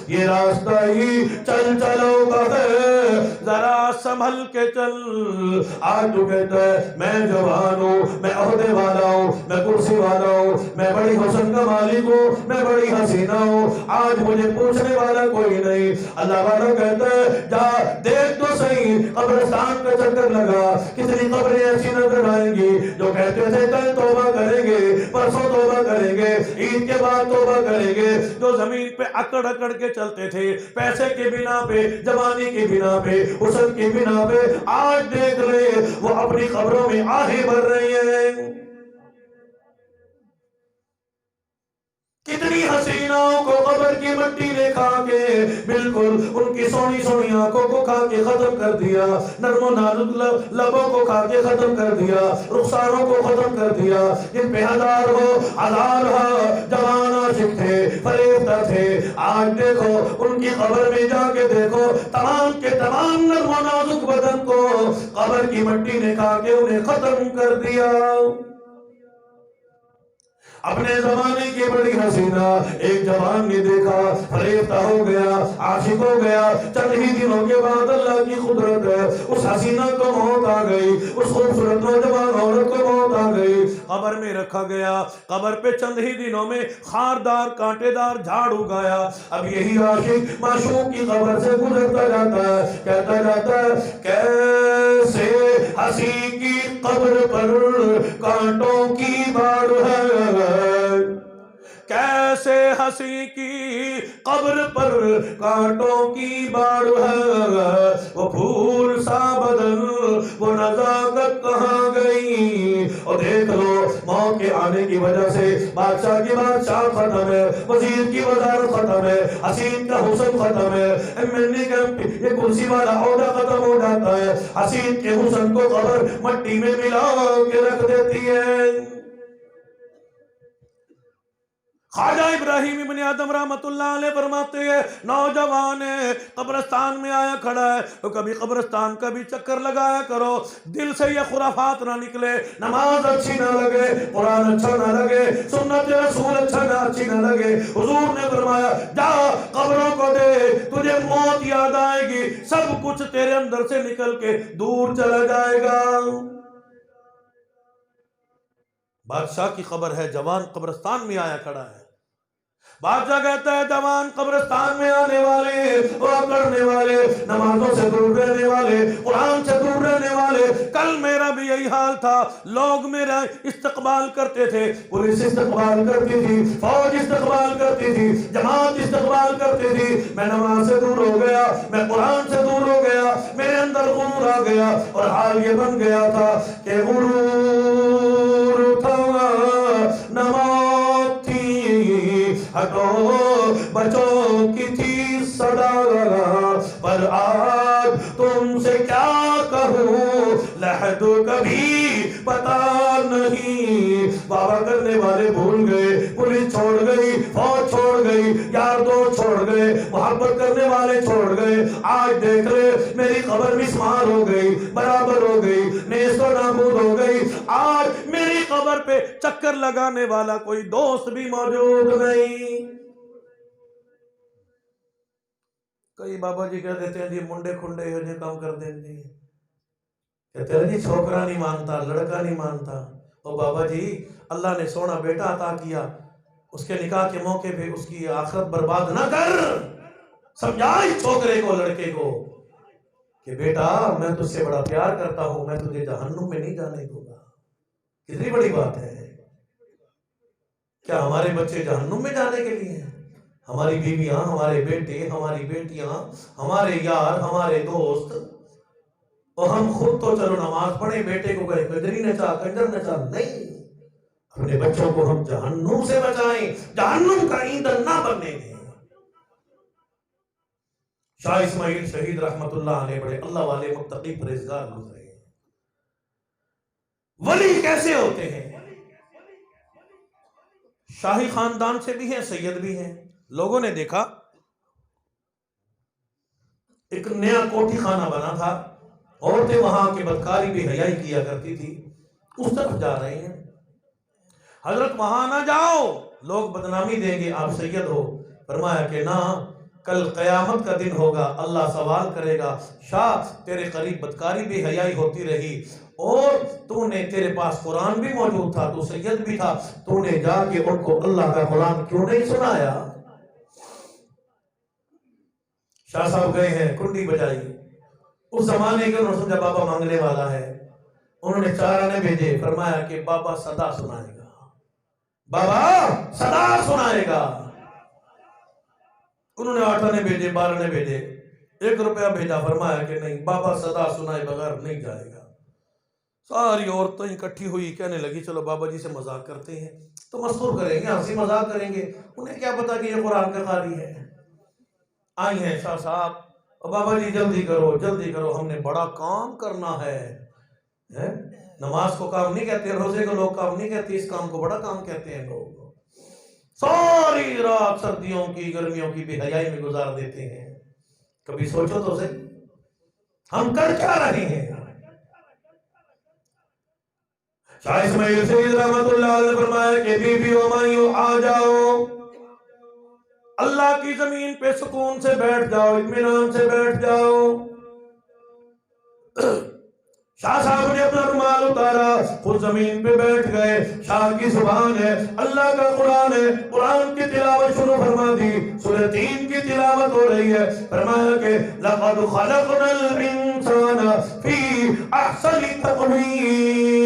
یہ راستہ ہی چل چلو کا ہے، ذرا سنبھل کے چل۔ آج تو کہتا ہے میں جوان ہوں، میں عہدے والا ہوں، میں کرسی والا ہوں، میں بڑی حسن کا مالک ہوں، میں بڑی حسینہ ہوں، آج مجھے پوچھنے والا کوئی نہیں۔ اللہ والا کہتا ہے جا دیکھ تو صحیح، قبرستان کا چکر لگا، کتنی قبریں ایسی نظر آئیں گی جو کہتے تھے کل توبہ کریں گے، پرسوں توبہ کریں گے، عید کے بعد توبہ کریں گے، جو زمین پہ اکڑ اکڑ کے چلتے تھے پیسے کی بنا پہ، جوانی کی بنا پہ، حسن کی بنا پہ، آج دیکھ لے وہ اپنی قبروں میں آہیں بھر رہی ہیں۔ کتنی حسیناؤں کو قبر کی مٹی نے کھا کے بالکل ان کی سونی سونی آنکھوں کو کھا کے ختم کر دیا، نرم و نازک لبوں کو کھا کے ختم کر دیا، رخساروں کو ختم کر دیا، جن پہ ہزار جوان عاشق تھے، فریفتہ تھے، آج دیکھو ان کی قبر میں جا کے دیکھو، تمام کے تمام نرم و نازک بدن کو قبر کی مٹی نے کھا کے انہیں ختم کر دیا۔ اپنے زمانے کی بڑی حسینہ ایک جوان نے دیکھا، فریفتہ ہو گیا، عاشق ہو گیا، چند ہی دنوں کے بعد اللہ کی قدرت ہے اس حسینہ کو موت آ گئی، اس خوبصورت نوجوان عورت کو موت آ گئی، قبر میں رکھا گیا، قبر پہ چند ہی دنوں میں خاردار کانٹے دار جھاڑ اگایا۔ اب یہی عاشق معشوق کی قبر سے گزرتا جاتا ہے، کہتا جاتا ہے کیسے حسین کی قبر پر کانٹوں کی باڑ ہے، کیسے ہنسی کی قبر پر کانٹوں کی باڑ ہے، وہ پھول سا بدن وہ نزاکت کہاں گئی، اور دیکھ لو موت کے آنے کی وجہ سے بادشاہ کی بادشاہ ختم ہے، وزیر کی وزارت ختم ہے، حسین کا حسن ختم ہے، MLA کا یہ کرسی والا عہدہ ختم ہو جاتا ہے، حسین کے حسن کو قبر مٹی میں ملا کے رکھ دیتی ہے۔ خواجہ ابراہیم ابن آدم رحمت اللہ علیہ فرماتے ہیں نوجوان ہے، قبرستان میں آیا کھڑا ہے تو کبھی قبرستان کا بھی چکر لگایا کرو، دل سے یہ خرافات نہ نکلے، نماز اچھی نہ لگے، قرآن اچھا نہ لگے، سنت رسول اچھی نہ لگے، حضور نے فرمایا جا قبروں کو دے، تجھے موت یاد آئے گی، سب کچھ تیرے اندر سے نکل کے دور چلا جائے گا۔ بادشاہ کی قبر ہے، جوان قبرستان میں آیا کھڑا ہے، بادشاہ کہتا ہے جوان قبرستان میں آنے والے، دعا کرنے والے، نمازوں سے دور رہنے والے، قرآن سے دور رہنے والے، کل میرا بھی یہی حال تھا، لوگ میرا استقبال کرتے تھے، پولیس استقبال کرتی تھی، فوج استقبال کرتی تھی، جماعت استقبال کرتی تھی، میں نماز سے دور ہو گیا، میں قرآن سے دور ہو گیا، میرے اندر غرور آ گیا، اور حال یہ بن گیا تھا کہ غرور تھا نہ موت تھی، ہٹو بچوں کی تھی صدا، پر آج تم سے کیا کہوں لحد کبھی پتا نہیں، بابا کرنے والے بھول گئے، پولیس چھوڑ گئی، فوج چھوڑ گئی، یار دوست چھوڑ گئے، محبت کرنے والے چھوڑ گئے، آج دیکھ لے میری قبر مسمار ہو گئی، برابر ہو گئی، نیست و نابود ہو گئی، آج میری قبر پہ چکر لگانے والا کوئی دوست بھی موجود نہیں۔ کئی بابا جی کہہ دیتے ہیں جی منڈے کھنڈے یہ جو کام کر دیں جی، کہتے ہیں جی چھوکرا نہیں مانتا، لڑکا نہیں مانتا، او بابا جی اللہ نے سونا بیٹا عطا کیا، اس کے نکاح کے موقع پہ اس کی آخرت برباد نہ کر، سمجھائی چھوکرے کو لڑکے کو کہ بیٹا میں تجھ سے بڑا پیار کرتا ہوں، میں تجھے جہنم میں نہیں جانے دوں گا۔ کتنی بڑی بات ہے، کیا ہمارے بچے جہنم میں جانے کے لیے ہیں؟ ہماری بیویاں، ہمارے بیٹے، ہماری بیٹیاں، ہمارے یار، ہمارے دوست، اور ہم خود تو چلو نماز پڑھیں، بیٹے کو کہیں کنجری نچا، کنجر نچا، نہیں، اپنے بچوں کو ہم جہنم سے بچائیں، جہنم کا ایندھن نہ بننے دیں۔ شاہ اسماعیل شہید رحمت اللہ علیہ بڑے اللہ والے متقی پرہیزگار گزرے ہیں۔ ولی کیسے ہوتے ہیں؟ شاہی خاندان سے بھی ہیں، سید بھی ہیں۔ لوگوں نے دیکھا ایک نیا کوٹھی خانہ بنا تھا، عورتیں وہاں کے بدکاری بھی حیائی کیا کرتی تھی، اس طرف جا رہے ہیں۔ حضرت وہاں نہ جاؤ، لوگ بدنامی دیں گے، آپ سید ہو۔ فرمایا کہ نہ، کل قیامت کا دن ہوگا، اللہ سوال کرے گا، شاہ تیرے قریب بدکاری بھی حیائی ہوتی رہی، اور تو نے، تیرے پاس قرآن بھی موجود تھا، تو سید بھی تھا، تو نے جا کے ان کو اللہ کا قرآن کیوں نہیں سنایا؟ شاہ صاحب گئے ہیں، کنڈی بجائی، اس زمانے کے انہوں نے سمجھا بابا مانگنے والا ہے، انہوں نے 4 آنے بھیجے، فرمایا کہ بابا صدا سنائے گا، بابا صدا سنائے گا۔ انہوں نے 8 آنے بھیجے، 12 آنے بھیجے، 1 روپیہ بھیجا، فرمایا کہ نہیں، بابا صدا سنائے بغیر نہیں جائے گا۔ ساری عورتیں اکٹھی ہوئی، کہنے لگی چلو بابا جی سے مذاق کرتے ہیں، تو مسخر کریں گے، ہنسی مذاق کریں گے، انہیں کیا پتا کہ یہ قرآن کا قاری ہے۔ آئی ہیں شاہ صاحب، اور بابا جی جلدی کرو جلدی کرو، ہم نے بڑا کام کرنا ہے۔ نماز کو کام نہیں کہتے، روزے کو لوگ کام نہیں کہتے، اس کام کو بڑا کام کہتے ہیں لوگ۔ ساری رات سردیوں کی، گرمیوں کی بے حیائی میں گزار دیتے ہیں۔ کبھی سوچو تو صحیح، ہم کر کیا رہے ہیں؟ شاہ اسماعیل شہید رحمت اللہ علیہ نے فرمایا کہ بیوی و مائیوں آ جاؤ، اللہ کی زمین پہ سکون سے بیٹھ جاؤ، اطمینان سے بیٹھ جاؤ۔ شاہ صاحب نے اپنا رومال اتارا، خود زمین پہ بیٹھ گئے، شاہ کی زبان ہے، اللہ کا قرآن ہے، قرآن کی تلاوت شروع فرما دی، سورہ 3 کی تلاوت ہو رہی ہے۔ فرمایا کہ لَقَدْ خَلَقْنَا الْإِنسَانَ فِي أَحْسَنِ تَقْوِيمٍ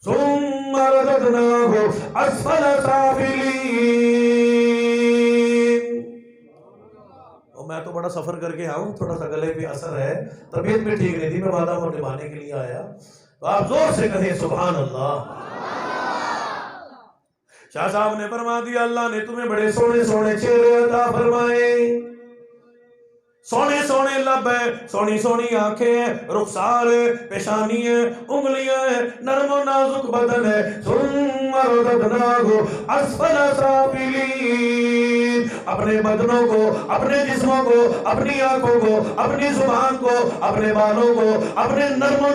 ثُمَّ رَدَدْنَاهُ أَسْفَلَ سَافِلِينَ۔ میں تو بڑا سفر کر کے آؤں، تھوڑا سا گلے پہ اثر ہے، طبیعت بھی ٹھیک نہیں تھی، میں وعدہ کو نبھانے کے لیے آیا، تو آپ زور سے کہیں سبحان اللہ۔ شاہ صاحب نے فرما دیا اللہ نے تمہیں بڑے سونے سونے چہرے عطا فرمائے، سونے سونے لب ہے، سونی سونی آنکھیں ہیں، رخسار ہے، پیشانی ہے، انگلیاں ہیں، نرم و نازک بدن ہے۔ ثم رددناہ اسفل سافلین، اپنے بدنوں کو، اپنے جسموں کو، اپنی آنکھوں کو، اپنی زبان کو، اپنے بالوں کو، اپنے نرم و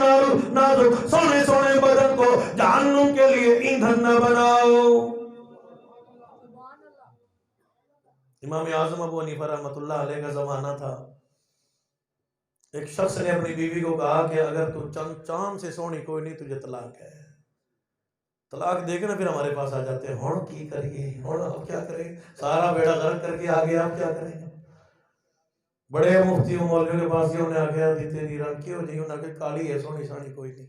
نازک سونے سونے بدن کو جہنم کے لیے ایندھن نہ بناؤ۔ امام اعظم ابو حنیفہ رحمۃ اللہ علیہ کا زمانہ تھا، ایک شخص نے اپنی بیوی کو کہا کہ اگر تو چاند سے سونی کوئی نہیں، تجھے طلاق ہے۔ طلاق دے کے نا پھر ہمارے پاس آ جاتے ہیں، ہون کی کریے، ہون اب کیا کریں، سارا بیڑا غرق کر کے آگے آپ کیا کریں۔ بڑے مفتی و مولویوں کے پاس یہ انہیں آگیا دی تیری رنگ کی ہو جی، انہیں کہ کالی ہے سونی سانی کوئی نہیں۔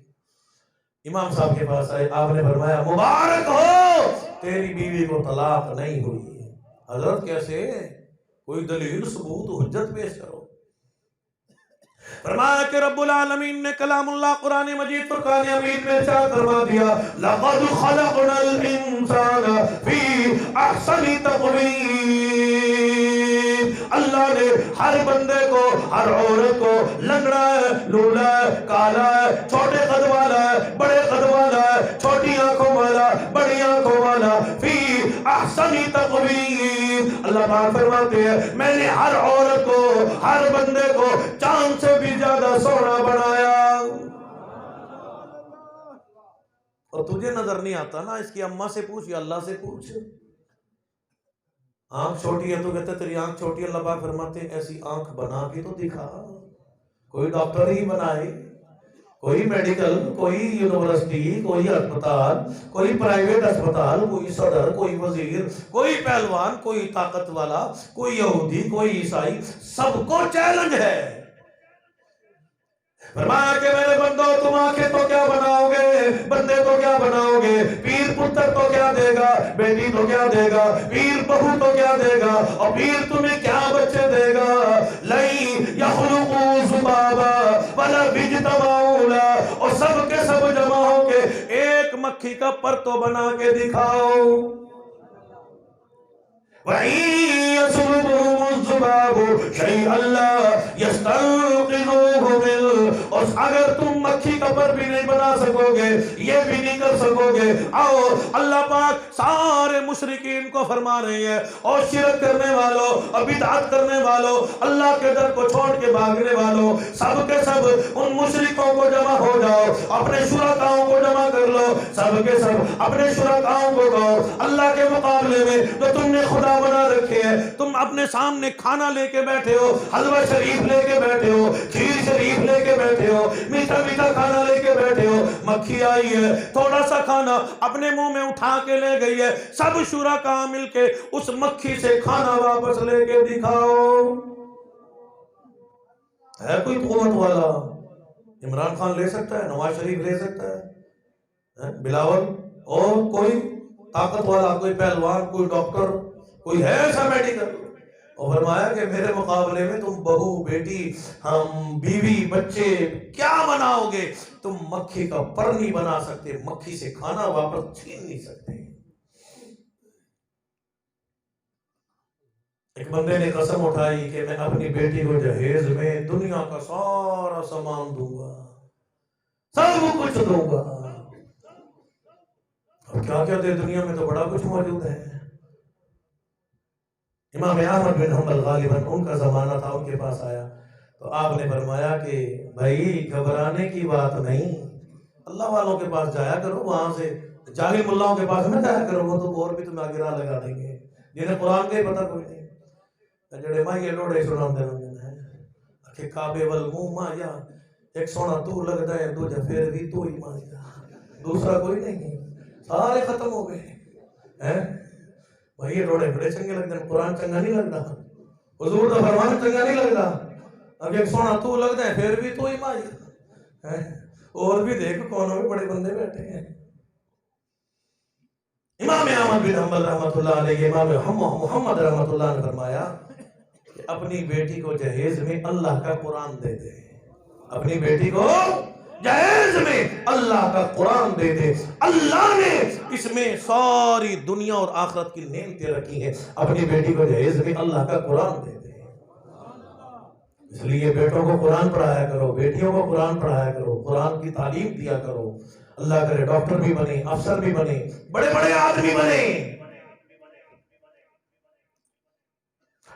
امام صاحب کے پاس آئے، آپ نے فرمایا مبارک ہو تیری بیوی کو طلاق نہیں ہوئی۔ حضرت کیسے؟ کوئی دلیل ثبوت حجت پیش کرو۔ فرمایا کہ رب العالمین نے کلام اللہ قرآن مجید فرقان حمید میں ارشاد فرما دیا لَقَدْ خَلَقْنَا الْإِنسَانَ فِي أَحْسَنِ تَقْوِيمٍ۔ اللہ نے ہر بندے کو، ہر عورت کو، لنگڑا ہے، لولا ہے، کالا ہے، چھوٹے قد والا ہے، بڑے قد والا ہے، چھوٹی آنکھوں والا، بڑی آنکھوں والا، فی احسن تقویم۔ اللہ پاک فرماتے ہیں میں نے ہر عورت کو، ہر بندے کو چاند سے بھی زیادہ سونا بنایا۔ اور تجھے نظر نہیں آتا نا، اس کی اماں سے پوچھ یا اللہ سے پوچھ۔ آنکھ چھوٹی ہے تو کہتے تیری آنکھ چھوٹی ہے، اللہ پاک فرماتے ہیں ایسی آنکھ بنا کے تو دکھا۔ کوئی ڈاکٹر ہی بنائے، کوئی میڈیکل، کوئی یونیورسٹی، کوئی ہسپتال، کوئی پرائیویٹ ہسپتال، کوئی صدر، کوئی وزیر، کوئی پہلوان، کوئی طاقت والا، کوئی یہودی، کوئی عیسائی، سب کو چیلنج ہے فرمایا کہ میرے بندو تم آنکھیں تو کیا بناؤگے، بندے تو کیا بناؤگے، پیر پتر تو کیا دے گا، بیٹی تو کیا دے گا، پیر بہو تو کیا دے گا، اور پیر تمہیں کیا بچے دے گا. لَن يَخْلُقُوا ذُبَابًا وَلَوِ اجْتَمَعُوا لَهُ، اور سب کے سب جمع ہو کے ایک مکھی کا پر تو بنا کے دکھاؤ. وَإِن يَسْلُبْهُمُ الذُّبَابُ شَيْئًا لَّا يَسْتَنقِذُوهُ مِنْهُ، اور اگر تم مکھی کا پر بھی نہیں بنا سکو گے، یہ بھی نہیں کر سکو گے. آؤ اللہ پاک سارے مشرکین کو فرما رہے ہیں، اور شرک کرنے والوں اور بدعت کرنے والوں، اللہ کے در کو چھوڑ کے بھاگنے والوں، سب کے سب ان مشرکوں کو جمع ہو جاؤ، اپنے شرکاؤں کو جمع کر لو، سب کے سب اپنے شرکاؤں کو کہو اللہ کے مقابلے میں جو تم نے خدا بنا رکھے ہیں، تم اپنے سامنے کھانا لے کے بیٹھے ہو، حلوہ شریف لے کے بیٹھے ہو، کھیر شریف لے کے بیٹھے ہو، میٹھا میٹھا کھانا لے کے بیٹھے ہو، مکھی آئی ہے تھوڑا سا کھانا اپنے منہ میں اٹھا کے لے گئی ہے، سب شرکا مل کے اس مکھی سے کھانا واپس لے کے دکھاؤ. ہے کوئی قوت والا؟ عمران خان لے سکتا ہے، نواز شریف لے سکتا ہے، بلاول، اور کوئی طاقت والا، کوئی پہلوان، کوئی ڈاکٹر، کوئی ہے ایسا میڈیکل؟ اور فرمایا کہ میرے مقابلے میں تم بہو، بیٹی، ہم، بیوی، بچے کیا بناؤ گے؟ تم مکھی کا پر نہیں بنا سکتے، مکھی سے کھانا واپس چھین نہیں سکتے. ایک بندے نے قسم اٹھائی کہ میں اپنی بیٹی کو جہیز میں دنیا کا سارا سامان دوں گا، سب کچھ دوں گا. اور کیا کیا دے، دنیا میں تو بڑا کچھ موجود ہے. امام احمد بن حنبل غالباً ان کا زمانہ تھا، ان کے پاس آیا تو آپ نے فرمایا کہ بھائی گھبرانے کی بات نہیں، اللہ والوں کے پاس جایا کرو، وہاں سے جاہل ملاؤں کے پاس نہ جایا کرو، وہ تو اور بھی تمہیں آگے راہ لگا دیں گے جنہیں قرآن کا ہی پتہ کوئی نہیں. جڑے ماں یہ لوڑے سنا دے ہیں کہ کعبے والموم آیا، ایک سونا تو لگتا ہے، دو پھر بھی تو ہی مانگا، دوسرا کوئی نہیں، سارے ختم ہو گئے. بھائی یہ روڑے بڑے چنگے لگتے ہیں، قرآن چنگا نہیں لگتا، حضور کا فرمان چنگا نہیں لگتا. اب ایک سونا تو لگتا ہے پھر بھی تو ہی مائی. اور بھی دیکھ کونوں میں بڑے بندے بیٹھے ہیں. امام احمد بن حنبل رحمۃ اللہ علیہ، امام محمد رحمۃ اللہ نے فرمایا کہ اپنی بیٹی کو جہیز میں اللہ کا قرآن دے دے، اپنی بیٹی کو جہیز میں اللہ کا قرآن دے دے. اللہ نے اس میں ساری دنیا اور آخرت کی نعمتیں رکھی ہیں، اپنی بیٹی کو جہیز میں اللہ کا قرآن دے دے. اس لیے بیٹوں کو قرآن پڑھایا کرو، بیٹیوں کو قرآن پڑھایا کرو، قرآن کی تعلیم دیا کرو. اللہ کرے ڈاکٹر بھی بنے، افسر بھی بنے، بڑے بڑے آدمی بنے.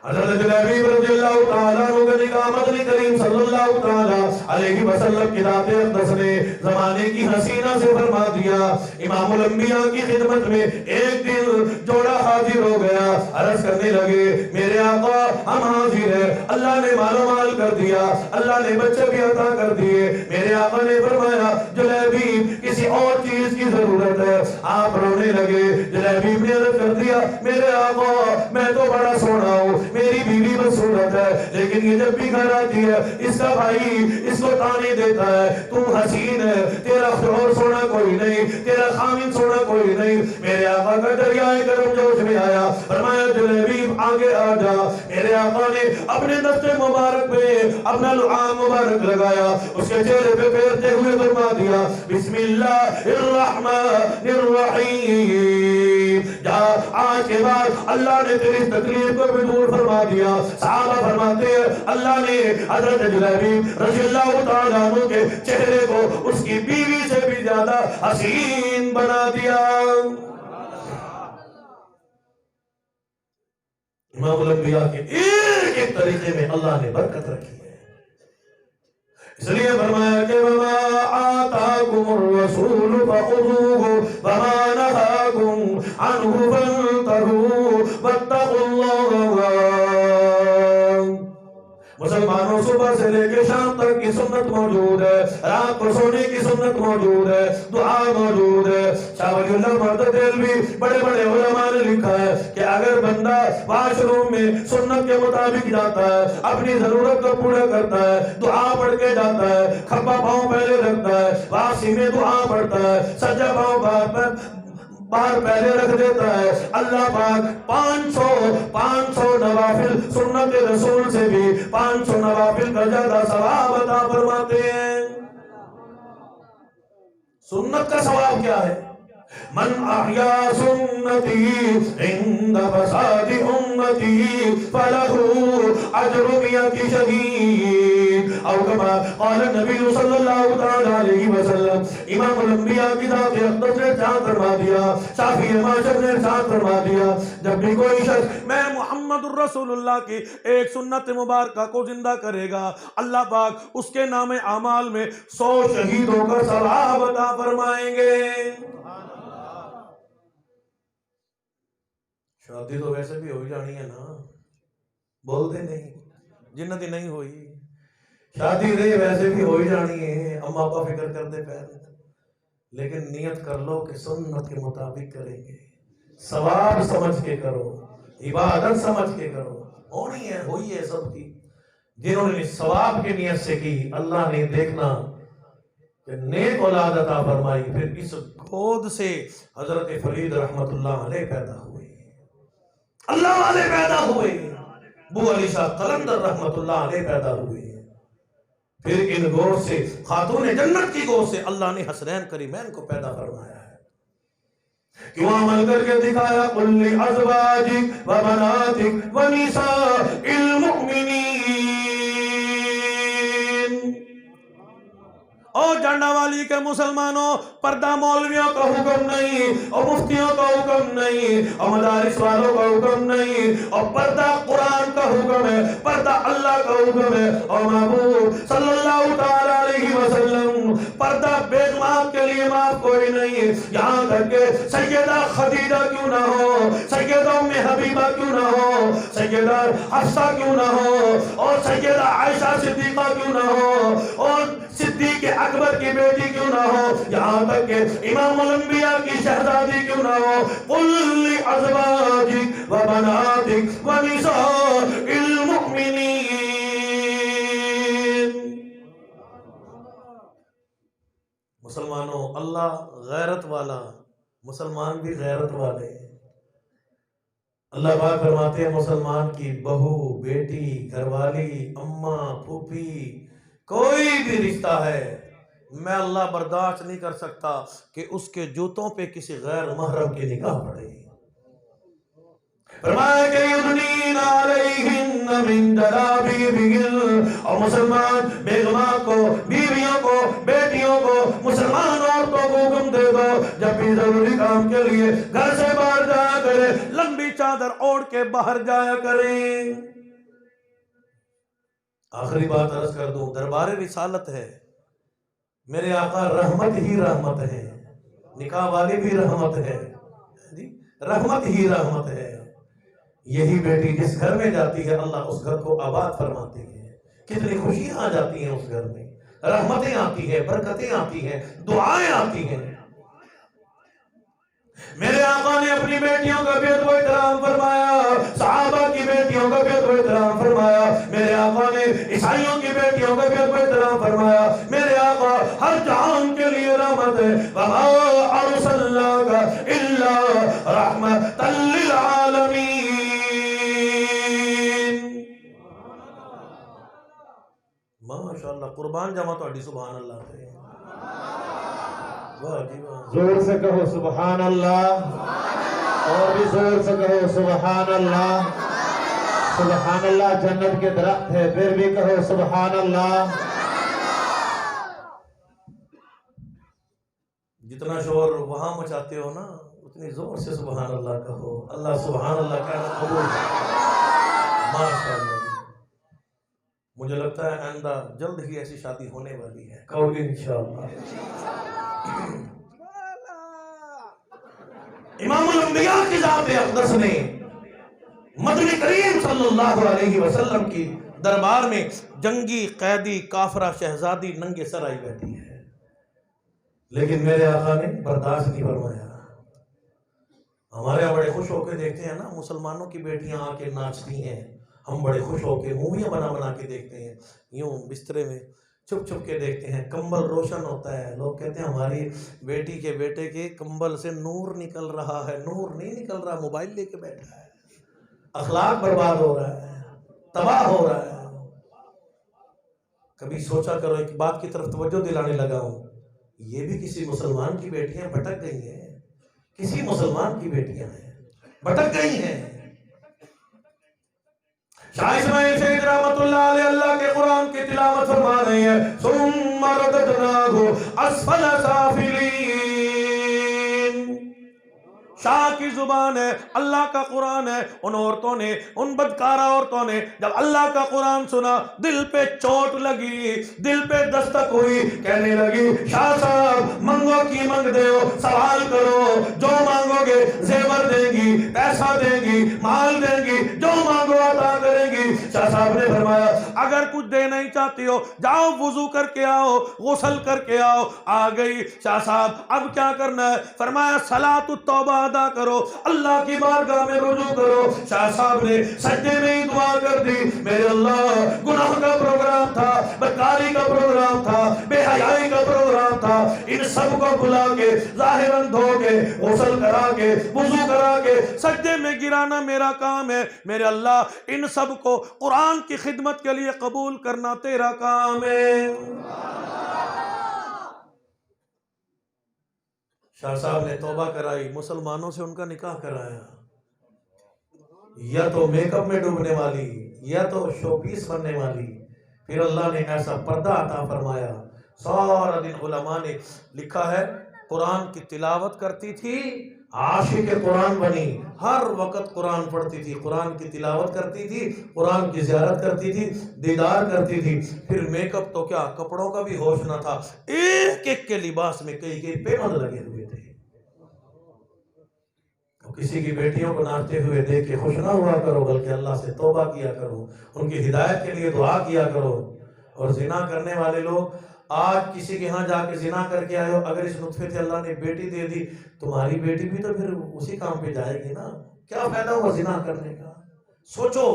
حضرت جلیبی رضی اللہ تعالیٰ عنہ کے نکاح مدنی کریم صلی اللہ تعالیٰ علیہ وسلم کی ذات اقدس نے زمانے کی حسینہ سے فرما دیا. امام الانبیاء کی خدمت میں ایک دن جوڑا حاضر ہو گیا، عرض کرنے لگے میرے آقا ہم حاضر ہیں، اللہ نے مال و مال کر دیا، اللہ نے بچے بھی عطا کر دیے. میرے آقا نے فرمایا جلیبی کسی اور چیز کی ضرورت ہے. آپ رونے لگے. جلیبی نے عرض کر دیا میرے آقا میں تو بڑا سونا ہوں، میری بیوی بصورت ہے، لیکن یہ جب بھی گھر آتی ہے اس کا بھائی اس کو تانے دیتا ہے، تو حسین ہے، تیرا اور سونا کوئی نہیں، تیرا خامن سونا کوئی نہیں. میرے آقا کا دریائے کرم جوش میں آیا، فرمایا جلیبی آگے آ جا. میرے آقا نے اپنے دست مبارک پہ اپنا لعاب مبارک لگایا، اس کے چہرے پہ پھیرتے ہوئے فرما دیا بسم اللہ الرحمن الرحیم. آج کے بعد اللہ نے تیری تکلیف کو بھی دور فرما دیا. صحابہ فرماتے ہیں اللہ نے حضرت جلیبی رضی اللہ تعالیٰ عنہ کے چہرے کو اس کی بیوی سے بھی زیادہ حسین بنا دیا. امام الانبیاء کے ایک ایک طریقے میں اللہ نے برکت رکھی ہے. اس لیے فرمایا کہ وَمَا آتَاكُمُ الرَّسُولُ فَخُذُوهُ وَمَا نَهَاكُمْ عَنْهُ فَانْتَهُوا وَاتَّقُوا اللَّهَ. مسلمانوں کو صبح سے لے کے شام تک کی سنت موجود ہے، رات کو سونے کی سنت موجود ہے، دعا موجود ہے۔ شاہ ولی اللہ محمد دہلوی بڑے بڑے علماء نے لکھا ہے کہ اگر بندہ واش روم میں سنت کے مطابق جاتا ہے، اپنی ضرورت کو پورا کرتا ہے، دعا پڑھ کے جاتا ہے، کھپا پاؤں پہلے رکھتا ہے، واسی میں دعا پڑھتا ہے، سجا پاؤں باہر پہلے رکھ دیتا ہے، اللہ پاک 500 نوافل سنت رسول سے بھی 500 نوافل کا زیادہ ثواب عطا فرماتے ہیں۔ سنت کا ثواب کیا ہے؟ من احیا سنتی عند فساد امتی فلہ اجر 100 شہید، او کما قال النبی صلی اللہ تعالی علیہ وسلم۔ امام الانبیاء کی ذات اقدس نے ارشاد فرما دیا، شافی معاشر نے ارشاد فرما دیا، جب بھی کوئی شخص میں محمد الرسول اللہ کی ایک سنت مبارکہ کو زندہ کرے گا، اللہ پاک اس کے نام اعمال میں 100 شہیدوں کا ثواب عطا فرمائیں گے۔ شادی تو ویسے بھی ہوئی جانی ہے نا، بولتے نہیں، جنت ہی نہیں ہوئی، شادی نہیں ویسے بھی ہوئی جانی ہے، اما ابا فکر کرتے پہلے، لیکن نیت کر لو کہ سنت کے مطابق کریں گے، ثواب سمجھ کے کرو، عبادت سمجھ کے کرو، ہونی ہے ہوئی ہے سب کی۔ جنہوں نے ثواب کی نیت سے کی، اللہ نے دیکھنا کہ نیک اولاد عطا فرمائی، پھر اس گود سے حضرت فرید رحمت اللہ علیہ پیدا ہوئے، اللہ والے پیدا ہوئے، بو علی شاہ قلندر رحمت اللہ علیہ پیدا ہوئے، پھر ان گود سے خاتون جنت کی گود سے اللہ نے حسنین کریمین کو پیدا فرمایا ہے۔ کیوں عمل کر کے دکھایا، قل لازواجک و بناتک و نساء المؤمنین۔ اور جھنڈا والی کے مسلمانوں، پردہ مولویوں کا حکم نہیں، اور مفتیوں کا حکم نہیں، اور مدارس والوں کا حکم نہیں، اور پردہ قرآن کا حکم ہے، پردہ اللہ کا حکم ہے، اور محبوب صلی اللہ تعالی علیہ وسلم پردہ بیگمات کے لیے معاف کوئی نہیں، یہاں تک کہ سیدہ خدیجہ کیوں نہ ہو، سیدہ ام حبیبہ کیوں نہ ہو، سیدہ حفصہ کیوں نہ ہو، اور سیدہ عائشہ صدیقہ کیوں نہ ہو، اور صدیق اکبر کی بیٹی کیوں نہ ہو، یہاں تک کہ امام الانبیاء کی شہزادی کیوں نہ ہو، قل لازواجک و بناتک و نساء المؤمنین۔ مسلمانوں، اللہ غیرت والا، مسلمان بھی غیرت والے ہیں۔ اللہ پاک فرماتے ہیں مسلمان کی بہو، بیٹی، گھر والی، اماں، پھوپھی، کوئی بھی رشتہ ہے، میں اللہ برداشت نہیں کر سکتا کہ اس کے جوتوں پہ کسی غیر محرم کی نگاہ پڑے۔ فرمایا کہ یدنین علیہن من جلابیبہن، اور مسلمان بیگمات کو، بیویوں کو، بیٹیوں کو، مسلمان عورتوں کو حکم دے دو جب بھی ضروری کام کے لیے گھر سے باہر جایا کریں، لمبی چادر اوڑھ کے باہر جایا کریں۔ آخری بات عرض کر دوں، دربار رسالت ہے، میرے آقا رحمت ہی رحمت ہے، نکاح والی بھی رحمت ہے، رحمت ہی رحمت ہے۔ یہی بیٹی جس گھر میں جاتی ہے اللہ اس گھر کو آباد فرماتے ہیں، کتنی خوشیاں آ جاتی ہیں اس گھر میں، رحمتیں آتی ہیں، برکتیں آتی ہیں، دعائیں آتی ہیں۔ میرے آقا نے اپنی بیٹیوں کا بھی ادب و احترام فرمایا، صحابہ کی بیٹیوں کا بھی ادب و احترام فرمایا، میرے آقا نے عیسائیوں کی بیٹیوں کا بھی ادب و احترام فرمایا۔ میرے آقا ہر جہان کے لیے رحمت ہے، وما ارسلناک الا رحمۃ للعالمین۔ ماشاءاللہ، قربان جاواں تہاڈی سبحان اللہ تے، واہ جی واہ، زور سے کہو سبحان اللہ، اور بھی زور سے کہو سبحان اللہ۔ سبحان اللہ جنت کے درخت ہے، پھر بھی کہو سبحان اللہ۔ جتنا شور وہاں مچاتے ہو نا اتنی زور سے سبحان اللہ کہو، اللہ سبحان اللہ کہنا قبول کرے۔ ماشاءاللہ، مجھے لگتا ہے آئندہ جلد ہی ایسی شادی ہونے والی ہے، کہو انشاءاللہ۔ امام الانبیاء کی ذات اقدس نے مدنی کریم صلی اللہ علیہ وسلم کی دربار میں جنگی قیدی کافرہ شہزادی ننگے سر آئی بیٹھی ہے، لیکن میرے آقا نے برداشت نہیں فرمایا۔ ہمارے یہاں بڑے خوش ہو کے دیکھتے ہیں نا، مسلمانوں کی بیٹیاں آ کے ناچتی ہیں، ہم بڑے خوش ہو کے موویاں بنا بنا کے دیکھتے ہیں، یوں بسترے میں چھپ چھپ کے دیکھتے ہیں، کمبل روشن ہوتا ہے، لوگ کہتے ہیں ہماری بیٹی کے بیٹے کے کمبل سے نور نکل رہا ہے، نور نہیں نکل رہا، موبائل لے کے بیٹھا ہے، اخلاق برباد ہو رہا ہے، تباہ ہو رہا ہے۔ کبھی سوچا کرو، ایک بات کی طرف توجہ دلانے لگا ہوں، یہ بھی کسی مسلمان کی بیٹیاں بھٹک گئی ہیں، کسی مسلمان کی بیٹیاں ہیں بھٹک گئی ہیں۔ شاہ اسماعیل شہید رحمت اللہ علیہ اللہ کے قرآن کی تلاوت فرما رہے ہیں، ثم رددناہ اسفل سافلین۔ شاہ کی زبان ہے، اللہ کا قرآن ہے، ان عورتوں نے، ان بدکارہ عورتوں نے جب اللہ کا قرآن سنا دل پہ چوٹ لگی، دل پہ دستک ہوئی، کہنے لگی شاہ صاحب منگو کی منگ دیو، سوال کرو، جو مانگو گے زیور دیں گی، پیسہ دیں گی، مال دیں گی، جو مانگو عطا کریں گی۔ شاہ صاحب نے فرمایا اگر کچھ دے نہیں چاہتی ہو جاؤ وضو کر کے آؤ، غسل کر کے آؤ۔ آ گئی، شاہ صاحب اب کیا کرنا ہے؟ فرمایا صلاۃ التوبہ ادا کرو، اللہ کی بارگاہ میں رجوع کرو۔ شاہ صاحب نے سجدے میں ہی دعا کر دی، میرے اللہ گناہ کا پروگرام تھا، بدکاری کا پروگرام تھا، بے حیائی کا پروگرام تھا، ان سب کو بلا کے ظاہراً دھو کے غسل کرا کے وضو کرا کے سجدے میں گرانا میرا کام ہے، میرے اللہ ان سب کو قرآن کی خدمت کے لیے قبول کرنا تیرا کام ہے۔ شاہ صاحب نے توبہ کرائی، مسلمانوں سے ان کا نکاح کرایا، یا تو میک اپ میں ڈوبنے والی یا تو شو پیس بننے والی، پھر اللہ نے ایسا پردہ عطا فرمایا۔ سارا دن علماء نے لکھا ہے قرآن کی تلاوت کرتی تھی، عاشق قرآن بنی، ہر وقت قرآن پڑھتی تھی، قرآن کی تلاوت کرتی تھی، قرآن کی زیارت کرتی تھی، دیدار کرتی تھی، پھر میک اپ تو کیا کپڑوں کا بھی ہوش نہ تھا، ایک ایک کے لباس میں کئی کئی پیمند لگے ہوئے تھے۔ کسی کی بیٹیوں کو ناچتے ہوئے دیکھ کے خوش نہ ہوا کرو، بلکہ اللہ سے توبہ کیا کرو، ان کی ہدایت کے لیے دعا کیا کرو۔ اور زنا کرنے والے لوگ آج کسی کے ہاں جا کے زنا کر کے آئے ہو، اگر اس نطفے سے اللہ نے بیٹی دے دی، تمہاری بیٹی بھی تو پھر اسی کام پہ جائے گی نا، کیا فائدہ ہوا زنا کرنے کا؟ سوچو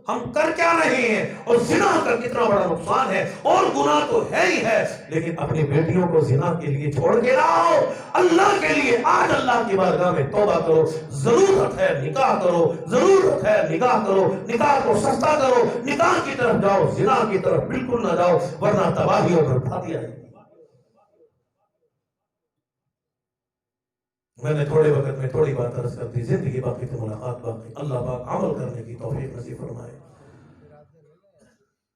ہم کر کیا رہے ہیں، اور زنا کا کتنا بڑا نقصان ہے، اور گناہ تو ہے ہی ہے، لیکن اپنی بیٹیوں کو زنا کے لیے چھوڑ کے نہ آؤ، اللہ کے لیے آج اللہ کی بارگاہ میں توبہ کرو۔ ضرورت ہے نکاح کرو، ضرورت ہے نکاح کرو، نکاح کو سستا کرو، نکاح کی طرف جاؤ، زنا کی طرف بالکل نہ جاؤ، ورنہ تباہی اور بربادی آئے گی۔ میں نے تھوڑے وقت میں تھوڑی بات عرض کر دی، زندگی باقی تو ملاقات باقی، اللہ پاک عمل کرنے کی توفیق نصیب فرمائے۔